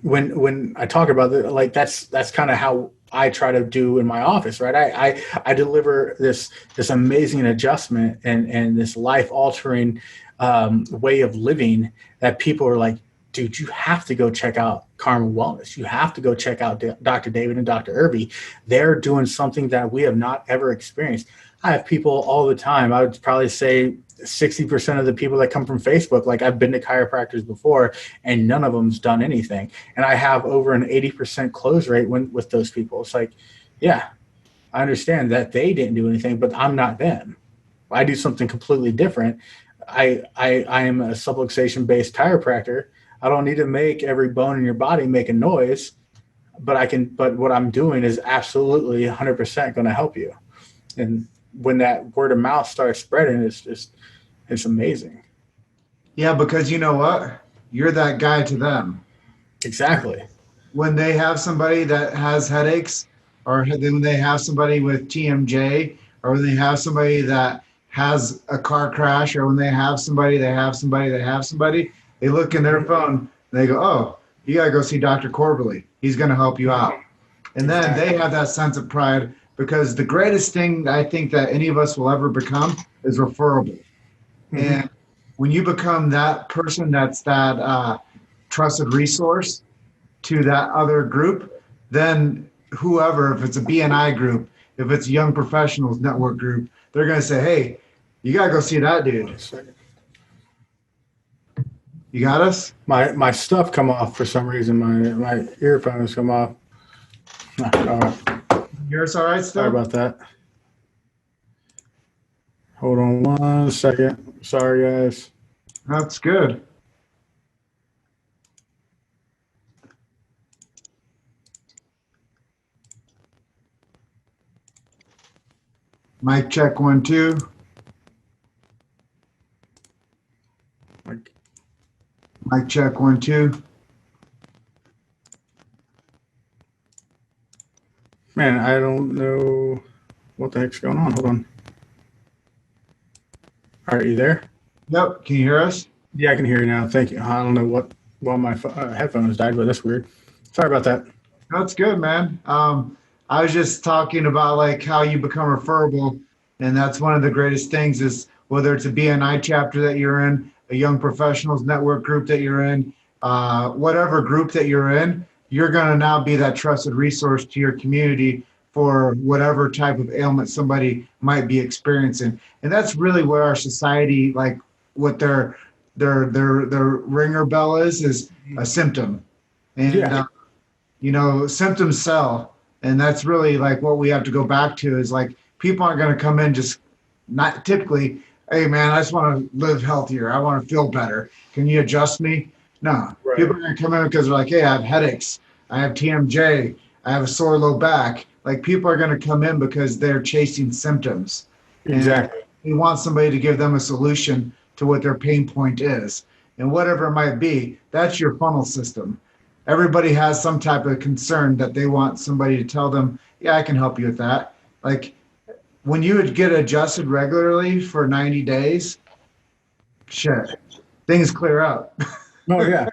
Speaker 3: when I talk about it, like that's kind of how I try to do in my office, right? I deliver this amazing adjustment and this life altering way of living that people are like, dude, you have to go check out Carmel Wellness. You have to go check out Dr. David and Dr. Irby. They're doing something that we have not ever experienced. I have people all the time. I would probably say 60% of the people that come from Facebook, like I've been to chiropractors before and none of them's done anything. And I have over an 80% close rate with those people. It's like, yeah, I understand that they didn't do anything, but I'm not them. I do something completely different. I am a subluxation based chiropractor. I don't need to make every bone in your body make a noise, but what I'm doing is absolutely 100% going to help you. And when that word of mouth starts spreading, it's amazing.
Speaker 1: Yeah, because you know what? You're that guy to them.
Speaker 3: Exactly.
Speaker 1: When they have somebody that has headaches, or when they have somebody with TMJ, or when they have somebody that has a car crash, or when they have somebody, they look in their phone and they go, oh, you got to go see Dr. Coberly. He's going to help you out. And then they have that sense of pride, because the greatest thing I think that any of us will ever become is referable. Mm-hmm. And when you become that person that's that trusted resource to that other group, then whoever, if it's a BNI group, if it's a Young Professionals Network group, they're going to say, hey, you got to go see that dude. You got us?
Speaker 3: My stuff come off for some reason. My earphones come off. No, all right.
Speaker 1: Yours all right still?
Speaker 3: Sorry about that. Hold on 1 second. Sorry, guys.
Speaker 1: That's good. Mic check 1 2. Mic check 1 2.
Speaker 3: Man, I don't know what the heck's going on. Hold on. Are you there?
Speaker 1: Yep. Can you hear us?
Speaker 3: Yeah, I can hear you now. Thank you. I don't know what. Well, my headphones died, but that's weird. Sorry about that.
Speaker 1: That's good, man. I was just talking about like how you become referable, and that's one of the greatest things is whether it's a BNI chapter that you're in, a Young Professionals Network group that you're in, whatever group that you're in, you're going to now be that trusted resource to your community for whatever type of ailment somebody might be experiencing. And that's really what our society, like what their ringer bell is a symptom. And, symptoms sell. And that's really like what we have to go back to is like, people aren't going to come in just not typically, hey man, I just want to live healthier. I want to feel better. Can you adjust me? No. Right. People are going to come in because they're like, hey, I have headaches. I have TMJ. I have a sore low back. Like people are going to come in because they're chasing symptoms.
Speaker 3: Exactly.
Speaker 1: And we want somebody to give them a solution to what their pain point is. And whatever it might be, that's your funnel system. Everybody has some type of concern that they want somebody to tell them, yeah, I can help you with that. Like when you would get adjusted regularly for 90 days, shit, things clear up.
Speaker 3: Oh yeah.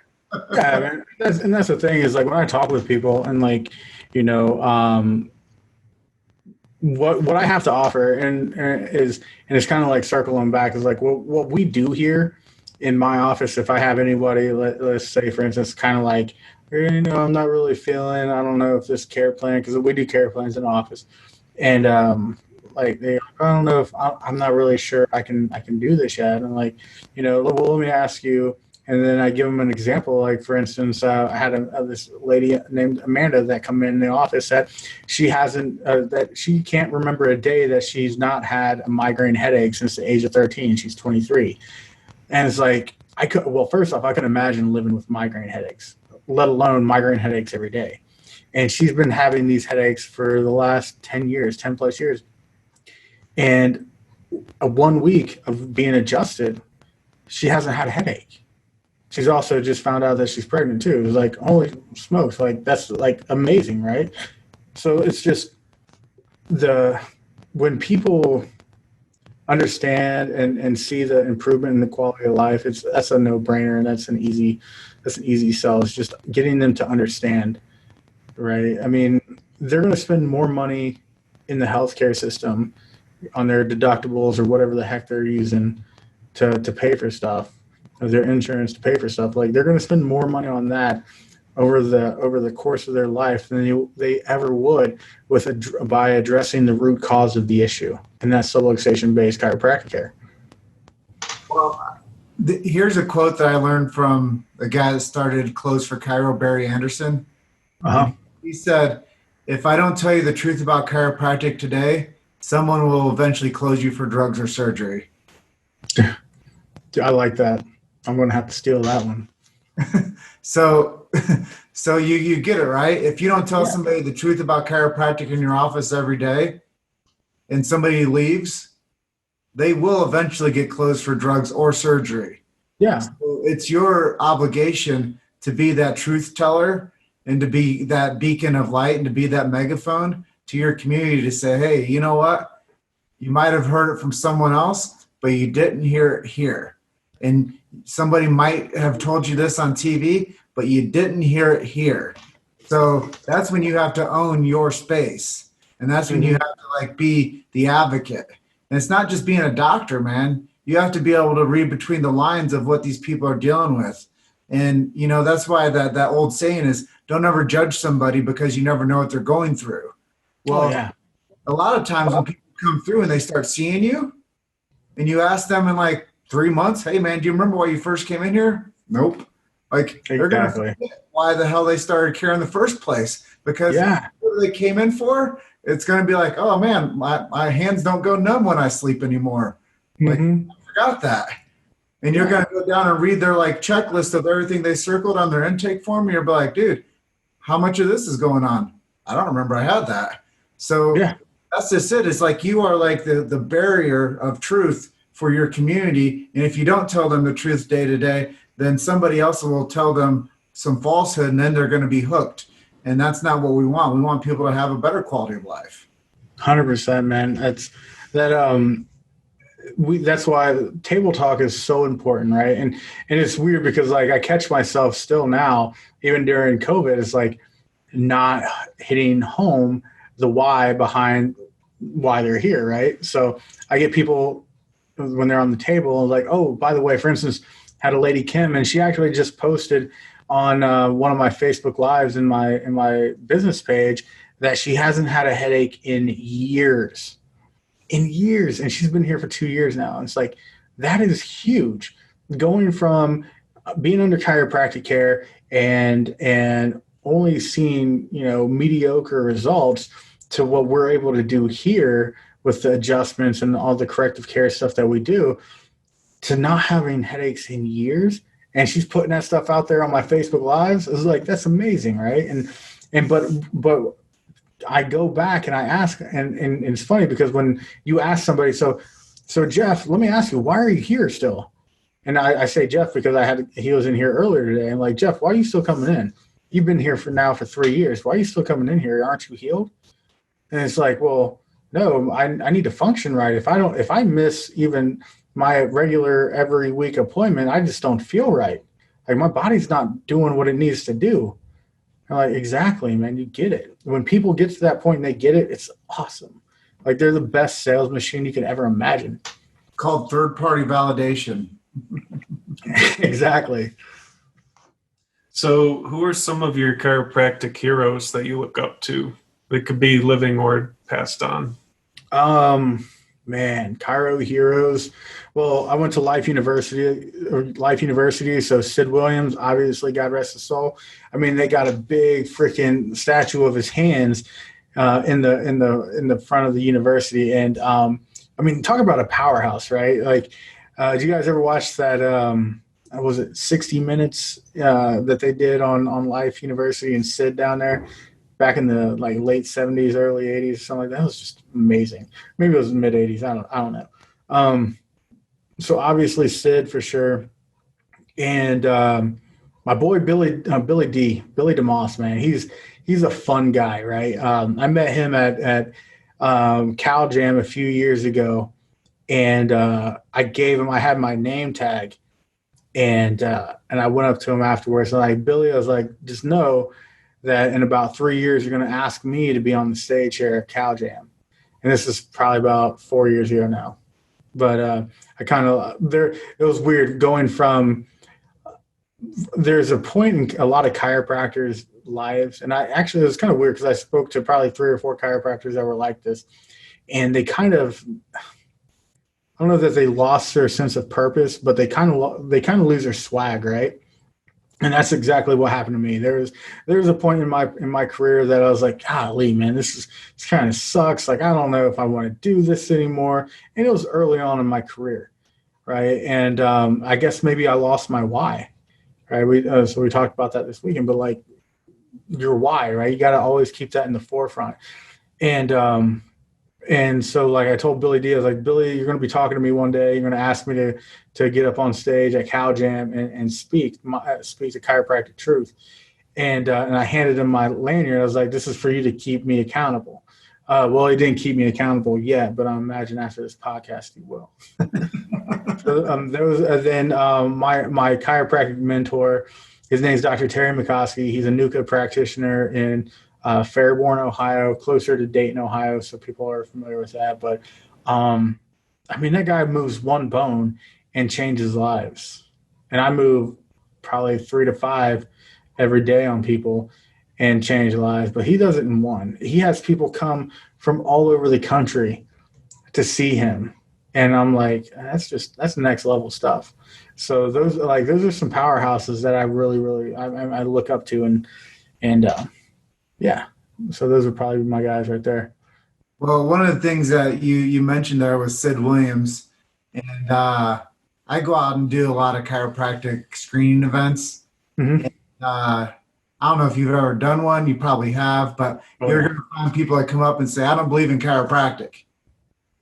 Speaker 3: Yeah, man. That's the thing is like when I talk with people and like, you know, what I have to offer and it's kind of like circling back is like what we do here in my office. If I have anybody, let's say for instance, kind of like, you know, I'm not really feeling, I don't know if this care plan, because we do care plans in the office, and like I don't know if I'm not really sure I can do this yet. And like, you know, well, let me ask you. And then I give them an example. Like, for instance, I had this lady named Amanda that come in the office that she hasn't, that she can't remember a day that she's not had a migraine headache since the age of 13. She's 23. And it's like, first off, I can imagine living with migraine headaches, let alone migraine headaches every day. And she's been having these headaches for the last 10 plus years. And 1 week of being adjusted, she hasn't had a headache. She's also just found out that she's pregnant too. It was like, holy smokes, like that's like amazing, right? So it's just when people understand and see the improvement in the quality of life, that's a no-brainer, and that's an easy sell. It's just getting them to understand, right? I mean, they're going to spend more money in the healthcare system on their deductibles or whatever the heck they're using to pay for stuff, of their insurance to pay for stuff. Like they're going to spend more money on that over the course of their life than they ever would by addressing the root cause of the issue, and that's subluxation-based chiropractic care.
Speaker 1: Well, here's a quote that I learned from the guy that started Close for Chiro, Barry Anderson. He said, "If I don't tell you the truth about chiropractic today, someone will eventually close you for drugs or surgery."
Speaker 3: I like that. I'm going to have to steal that one.
Speaker 1: So you get it, right? If you don't tell somebody the truth about chiropractic in your office every day and somebody leaves, they will eventually get closed for drugs or surgery.
Speaker 3: Yeah.
Speaker 1: So it's your obligation to be that truth teller and to be that beacon of light and to be that megaphone to your community to say, hey, you know what? You might have heard it from someone else, but you didn't hear it here. And somebody might have told you this on TV, but you didn't hear it here. So that's when you have to own your space. And that's when you have to like be the advocate. And it's not just being a doctor, man. You have to be able to read between the lines of what these people are dealing with. And, you know, that's why that old saying is don't ever judge somebody because you never know what they're going through. Well, a lot of times when people come through and they start seeing you and you ask them in like 3 months, hey man, do you remember why you first came in here? Nope. Like they're going to forget why the hell they started care in the first place, because what they came in for, it's going to be like, oh man, my hands don't go numb when I sleep anymore. Like I forgot that. And you're going to go down and read their like checklist of everything they circled on their intake form. And you're like, dude, how much of this is going on? I don't remember I had that. So that's just it. It's like you are like the barrier of truth for your community. And if you don't tell them the truth day to day, then somebody else will tell them some falsehood and then they're going to be hooked. And that's not what we want. We want people to have a better quality of life.
Speaker 3: 100%, man. That's why table talk is so important, right? And it's weird because like I catch myself still now, even during COVID, it's like not hitting home the why behind why they're here, right? So I get people when they're on the table like, oh, by the way, for instance, had a lady Kim, and she actually just posted on one of my Facebook Lives in my business page that she hasn't had a headache in years. And she's been here for 2 years now. And it's like, that is huge. Going from being under chiropractic care and only seeing, you know, mediocre results to what we're able to do here with the adjustments and all the corrective care stuff that we do, to not having headaches in years. And she's putting that stuff out there on my Facebook Lives. It's like, that's amazing, right? But I go back and I ask, and it's funny because when you ask somebody, so Jeff, let me ask you, why are you here still? And I say Jeff because he was in here earlier today. I'm like, Jeff, why are you still coming in? You've been here for 3 years. Why are you still coming in here? Aren't you healed? And it's like, well, no, I need to function right. If I miss even my regular every week appointment, I just don't feel right. Like my body's not doing what it needs to do. I'm like, exactly, man, you get it. When people get to that point and they get it, it's awesome. Like they're the best sales machine you could ever imagine.
Speaker 1: Called third-party validation.
Speaker 3: Exactly.
Speaker 2: So, who are some of your chiropractic heroes that you look up to? They could be living or passed on.
Speaker 3: Man, Chiro heroes. Well, I went to Life University, so Sid Williams, obviously, God rest his soul. I mean, they got a big freaking statue of his hands in the front of the university, and I mean, talk about a powerhouse, right? Like, did you guys ever watch that? Was it 60 Minutes that they did on Life University and Sid down there back in the like late 70s, early 80s, something like that? It was just amazing. Maybe it was mid 80s. I don't know. So obviously Sid for sure, and my boy Billy DeMoss, man, he's a fun guy, right? I met him at Cal Jam a few years ago, and I had my name tag. And I went up to him afterwards. And like, Billy, I was like, just know that in about 3 years, you're going to ask me to be on the stage here at Cal Jam. And this is probably about 4 years ago now. But it was weird going from, there's a point in a lot of chiropractors' lives. And it was kind of weird because I spoke to probably 3 or 4 chiropractors that were like this. And they kind of, I don't know that they lost their sense of purpose, but they kind of lose their swag, right? And that's exactly what happened to me. There was a point in my career that I was like, golly, man, this kind of sucks. Like, I don't know if I want to do this anymore. And it was early on in my career, right? And I guess maybe I lost my why, right? So we talked about that this weekend, but like your why, right? You got to always keep that in the forefront. And so, like I told Billy D, I was like, Billy, you're going to be talking to me one day. You're going to ask me to get up on stage at Cal Jam and speak to chiropractic truth. And I handed him my lanyard. I was like, this is for you to keep me accountable. Well, he didn't keep me accountable yet, but I imagine after this podcast he will. So my chiropractic mentor, his name is Dr. Terry McCoskey. He's a NUCA practitioner in Fairborn, Ohio, closer to Dayton, Ohio, so people are familiar with that. But I mean, that guy moves one bone and changes lives. And I move probably 3 to 5 every day on people and change lives, but he does it in one. He has people come from all over the country to see him. And I'm like, that's next level stuff. So those are some powerhouses that I really I look up to, and yeah. So those are probably my guys right there.
Speaker 1: Well, one of the things that you mentioned there was Sid Williams, and I go out and do a lot of chiropractic screening events.
Speaker 3: Mm-hmm.
Speaker 1: And, I don't know if you've ever done one. You probably have, but you're going to find people that come up and say, I don't believe in chiropractic.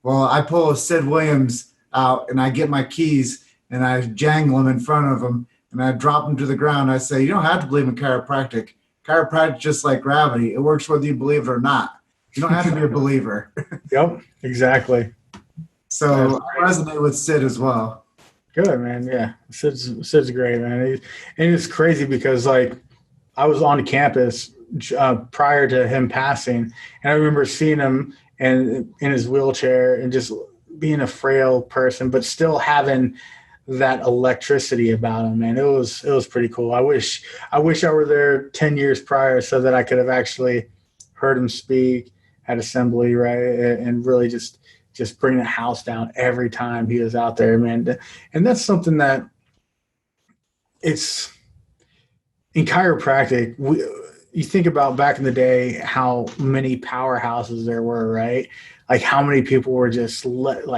Speaker 1: Well, I pull a Sid Williams out and I get my keys and I jangle them in front of him and I drop them to the ground. I say, you don't have to believe in chiropractic. Chiropractic is just like gravity. It works whether you believe it or not. You don't have to be a believer.
Speaker 3: Yep, exactly.
Speaker 1: So I resonate with Sid as well.
Speaker 3: Good, man. Yeah, Sid's great, man. And it's crazy because like I was on campus prior to him passing, and I remember seeing him and in his wheelchair and just being a frail person, but still having that electricity about him, man. It was pretty cool. I wish I were there 10 years prior so that I could have actually heard him speak at assembly, right? And really just bring the house down every time he was out there, man. And that's something that it's in chiropractic. You think about back in the day, how many powerhouses there were, right? Like how many people were just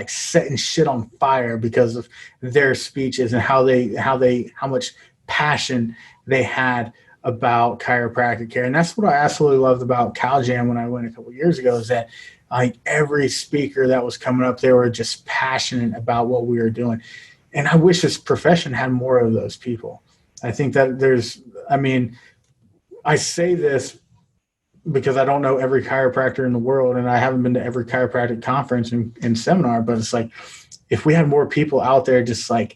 Speaker 3: setting shit on fire because of their speeches and how much passion they had about chiropractic care. And that's what I absolutely loved about Cal Jam when I went a couple of years ago, is that like every speaker that was coming up, they were just passionate about what we were doing. And I wish this profession had more of those people. I think that I say this because I don't know every chiropractor in the world, and I haven't been to every chiropractic conference and seminar, but it's like, if we had more people out there just like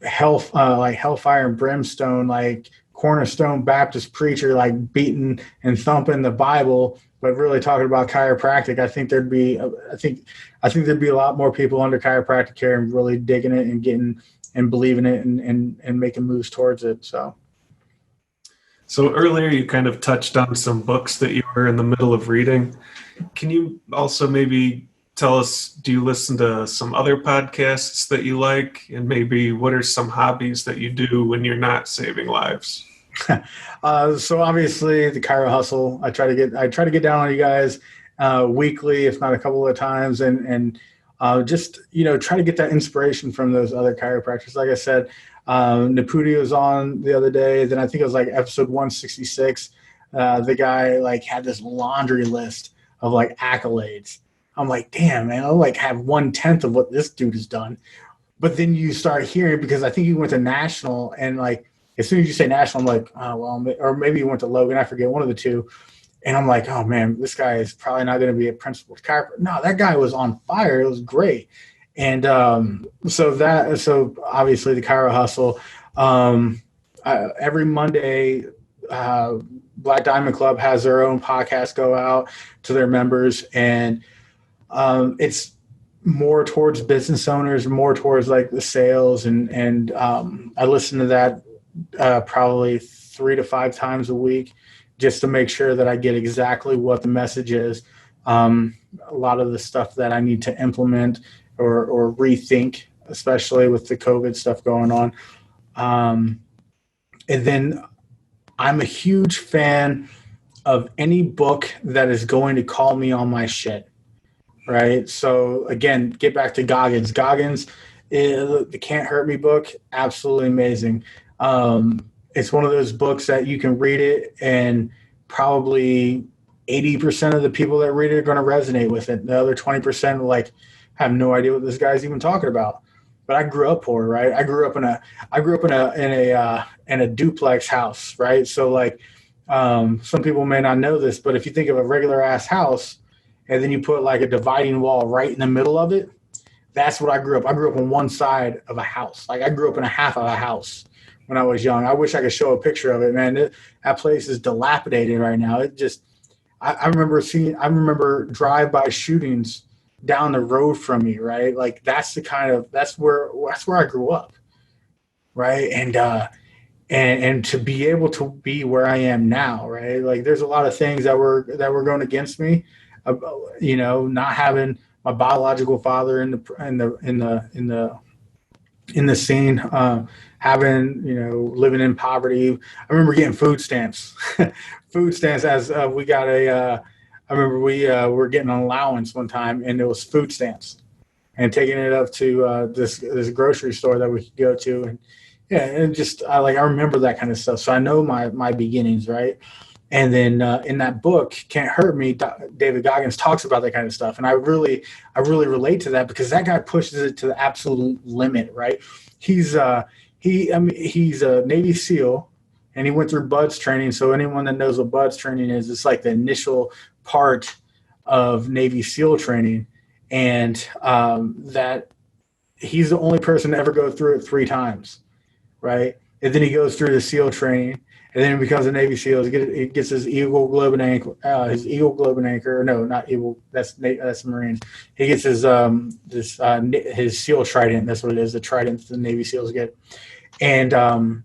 Speaker 3: like hellfire and brimstone, like cornerstone Baptist preacher, like beating and thumping the Bible, but really talking about chiropractic, I think there'd be a lot more people under chiropractic care and really digging it and getting and believing it and making moves towards it.
Speaker 2: So earlier you kind of touched on some books that you were in the middle of reading. Can you also maybe tell us, do you listen to some other podcasts that you like? And maybe what are some hobbies that you do when you're not saving lives?
Speaker 3: So obviously the Chiro Hustle, I try to get down on you guys weekly, if not a couple of times, and just, try to get that inspiration from those other chiropractors. Like I said, Naputi was on the other day. Then I think it was like episode 166. The guy like had this laundry list of like accolades. I'm like, damn, man, I'll like have 1/10 of what this dude has done. But then you start hearing, because I think he went to national, and like, as soon as you say national, I'm like, oh, well, or maybe you went to Logan, I forget, one of the two. And I'm like, oh man, this guy is probably not going to be a principal chiropractor. No, that guy was on fire. It was great. And so obviously the Chiro Hustle, every Monday, Black Diamond Club has their own podcast go out to their members, and it's more towards business owners, more towards like the sales, and I listen to that probably 3 to 5 times a week, just to make sure that I get exactly what the message is. A lot of the stuff that I need to implement or rethink, especially with the COVID stuff going on. And then I'm a huge fan of any book that is going to call me on my shit. Right. So again, get back to Goggins. Goggins, the Can't Hurt Me book, absolutely amazing. It's one of those books that you can read it and probably 80% of the people that read it are going to resonate with it. The other 20% like have no idea what this guy's even talking about. But I grew up poor, right? I grew up in a duplex house, right? So like some people may not know this, but if you think of a regular ass house, and then you put like a dividing wall right in the middle of it, that's what I grew up. I grew up on one side of a house. Like I grew up in a half of a house when I was young. I wish I could show a picture of it, man. That place is dilapidated right now. It just, I remember drive-by shootings down the road from me, right? Like that's where I grew up, right? And to be able to be where I am now, right? Like there's a lot of things that were going against me. Not having my biological father in the scene, living in poverty. I remember getting food stamps, as we got I remember we were getting an allowance one time, and it was food stamps, and taking it up to this grocery store that we could go to, and and just I remember that kind of stuff. So I know my beginnings, right? And then in that book, Can't Hurt Me, David Goggins talks about that kind of stuff. And I really relate to that, because that guy pushes it to the absolute limit, right? He's a Navy SEAL, and he went through BUDS training. So anyone that knows what BUDS training is, it's like the initial part of Navy SEAL training. And that he's the only person to ever go through it 3 times, right? And then he goes through the SEAL training. And then he becomes a Navy SEAL. He gets his Eagle Globe and Anchor. No, not Eagle. That's Marines. He gets his his SEAL Trident. That's what it is. The Trident the Navy SEALs get. And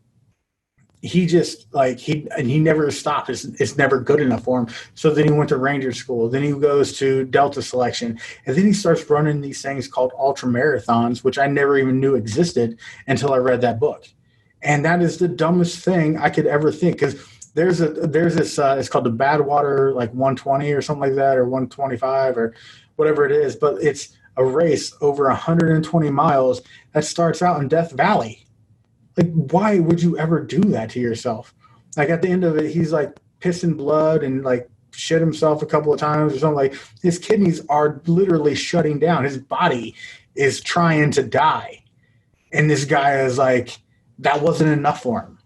Speaker 3: he just he never stopped. It's never good enough for him. So then he went to Ranger School. Then he goes to Delta Selection, and then he starts running these things called Ultramarathons, which I never even knew existed until I read that book. And that is the dumbest thing I could ever think, because there's this it's called the Badwater 120 or something like that, or 125 or whatever it is, but it's a race over 120 miles that starts out in Death Valley. Like, why would you ever do that to yourself? Like at the end of it, he's like pissing blood and like shit himself a couple of times or something. Like his kidneys are literally shutting down. His body is trying to die, and this guy is like, that wasn't enough for him.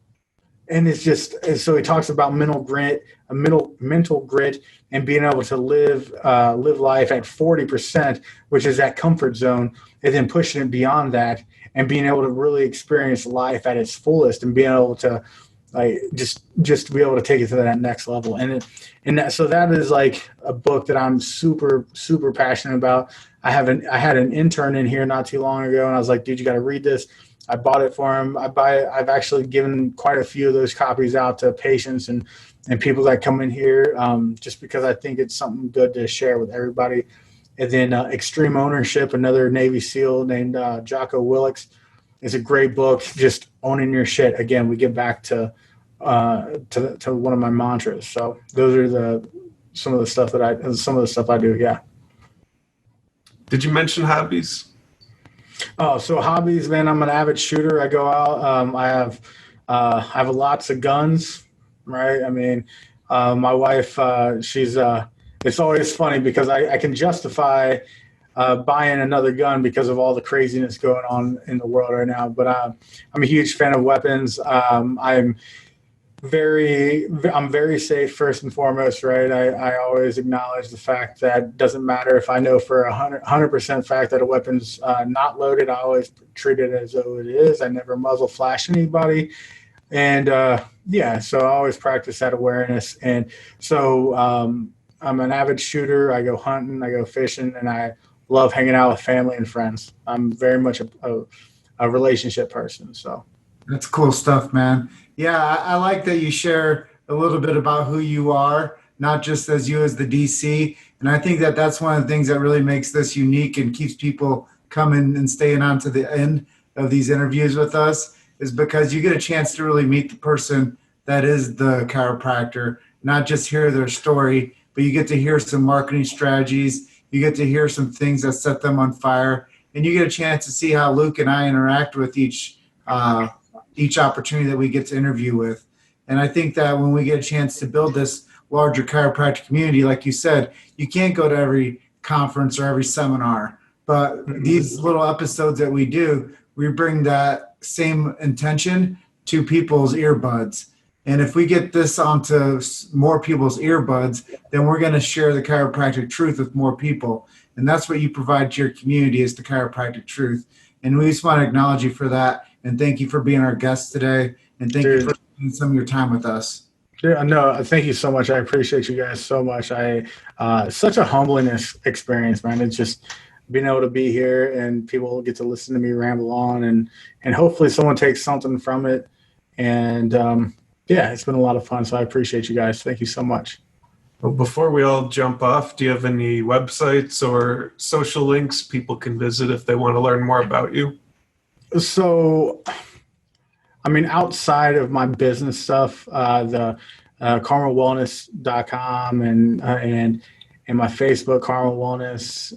Speaker 3: and it's just, and so he talks about mental grit, mental grit, and being able to live life at 40%, which is that comfort zone, and then pushing it beyond that and being able to really experience life at its fullest and being able to like just to be able to take it to that next level. So that is like a book that I'm super, super passionate about. I had an intern in here not too long ago, and I was like, dude, you got to read this. I bought it for him. I've actually given quite a few of those copies out to patients and people that come in here, just because I think it's something good to share with everybody. And then Extreme Ownership, another Navy SEAL named Jocko Willix. It's a great book, just owning your shit. Again, we get back to one of my mantras. So those are some of the stuff I do. Yeah.
Speaker 2: Did you mention hobbies?
Speaker 3: Oh, so hobbies, man. I'm an avid shooter. I go out. I have lots of guns, right? I mean, my wife, she's. It's always funny because I can justify buying another gun because of all the craziness going on in the world right now. But I'm a huge fan of weapons. I'm very safe first and foremost, right? I always acknowledge the fact that it doesn't matter if I know for 100% fact that a weapon's not loaded. I always treat it as though it is. I never muzzle flash anybody. And so I always practice that awareness. And so I'm an avid shooter. I go hunting, I go fishing, and I love hanging out with family and friends. I'm very much a relationship person. So
Speaker 1: That's cool stuff, man. Yeah, I like that you share a little bit about who you are, not just as you as the DC. And I think that that's one of the things that really makes this unique and keeps people coming and staying on to the end of these interviews with us, is because you get a chance to really meet the person that is the chiropractor, not just hear their story, but you get to hear some marketing strategies. You get to hear some things that set them on fire, and you get a chance to see how Luke and I interact with each opportunity that we get to interview with. And I think that when we get a chance to build this larger chiropractic community, like you said, you can't go to every conference or every seminar, but these little episodes that we do, we bring that same intention to people's earbuds. And if we get this onto more people's earbuds, then we're going to share the chiropractic truth with more people. And that's what you provide to your community, is the chiropractic truth. And we just want to acknowledge you for that. And thank you for being our guest today. And thank you for spending some of your time with us.
Speaker 3: Yeah, no, thank you so much. I appreciate you guys so much. Such a humbling experience, man. It's just being able to be here and people get to listen to me ramble on, and hopefully someone takes something from it. And it's been a lot of fun. So I appreciate you guys. Thank you so much.
Speaker 2: Well, before we all jump off, do you have any websites or social links people can visit if they want to learn more about you?
Speaker 3: So, I mean, outside of my business stuff, the carmelwellness.com and my Facebook, Carmel Wellness,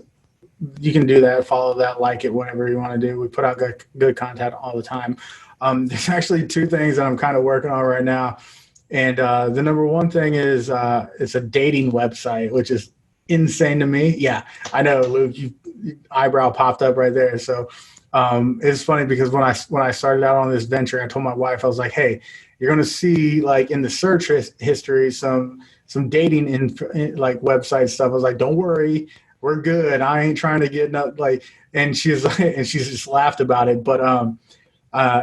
Speaker 3: you can do that, follow that, like it, whatever you want to do. We put out good content all the time. There's actually two things that I'm kind of working on right now. And the number one thing is it's a dating website, which is insane to me. Yeah, I know, Luke, your eyebrow popped up right there. So it's funny because when I started out on this venture, I told my wife, I was like, hey, you're going to see like in the search history some dating like website stuff. I was like, don't worry, we're good. I ain't trying to get like, and she's just laughed about it. But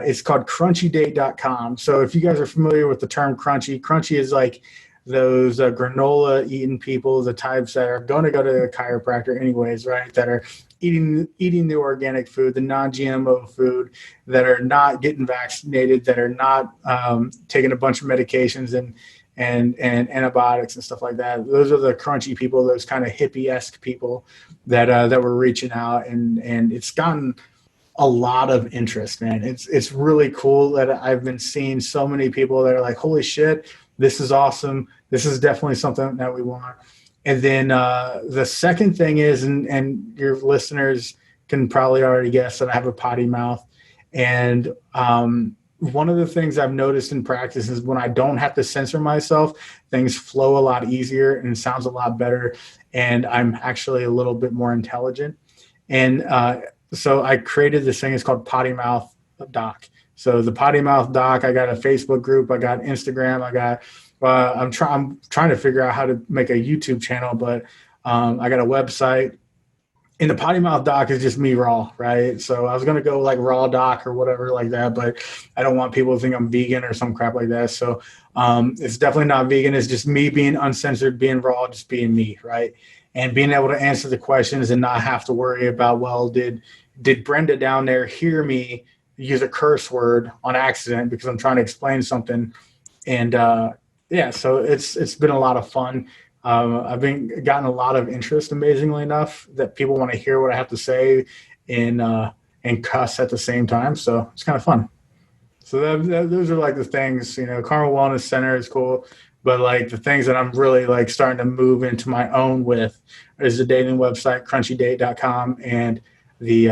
Speaker 3: it's called crunchydate.com. So if you guys are familiar with the term crunchy is like those granola eating people, the types that are going to go to a chiropractor anyways, right? That are eating the organic food, the non-GMO food, that are not getting vaccinated, that are not taking a bunch of medications and antibiotics and stuff like that. Those are the crunchy people, those kind of hippie-esque people that were reaching out, and it's gotten a lot of interest, man. It's really cool that I've been seeing so many people that are like, holy shit, this is awesome. This is definitely something that we want. And then the second thing is, and your listeners can probably already guess that I have a potty mouth. And one of the things I've noticed in practice is when I don't have to censor myself, things flow a lot easier and sounds a lot better. And I'm actually a little bit more intelligent. And so I created this thing. It's called Potty Mouth Doc. So the Potty Mouth Doc, I got a Facebook group, I got Instagram, I'm trying to figure out how to make a YouTube channel, but I got a website. And the Potty Mouth Doc is just me raw, right? So I was going to go like raw doc or whatever like that, but I don't want people to think I'm vegan or some crap like that. So it's definitely not vegan. It's just me being uncensored, being raw, just being me, right? And being able to answer the questions and not have to worry about, well, did Brenda down there hear me use a curse word on accident because I'm trying to explain something? And so it's been a lot of fun. I've gotten a lot of interest, amazingly enough, that people want to hear what I have to say and cuss at the same time. So it's kind of fun. So those are like the things, Carmel Wellness Center is cool, but like the things that I'm really like starting to move into my own with is the dating website, crunchydate.com, and the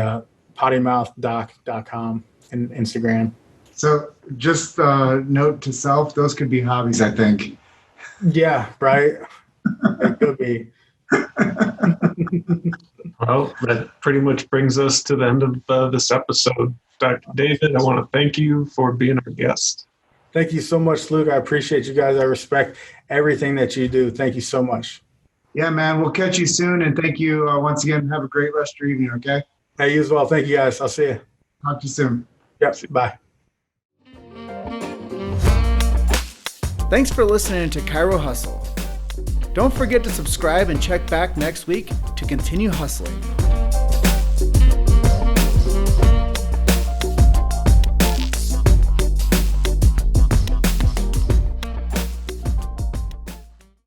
Speaker 3: pottymouthdoc.com and Instagram.
Speaker 1: So just note to self, those could be hobbies, I think.
Speaker 3: Yeah, right. It could be.
Speaker 2: Well, that pretty much brings us to the end of this episode. Dr. David, I want to thank you for being our guest.
Speaker 3: Thank you so much, Luke. I appreciate you guys. I respect everything that you do. Thank you so much.
Speaker 1: Yeah, man. We'll catch you soon. And thank you once again. Have a great rest of your evening, okay?
Speaker 3: Hey, you as well. Thank you, guys. I'll see you.
Speaker 1: Talk to you soon.
Speaker 3: Yep. Bye.
Speaker 4: Thanks for listening to Chiro Hustle. Don't forget to subscribe and check back next week to continue hustling.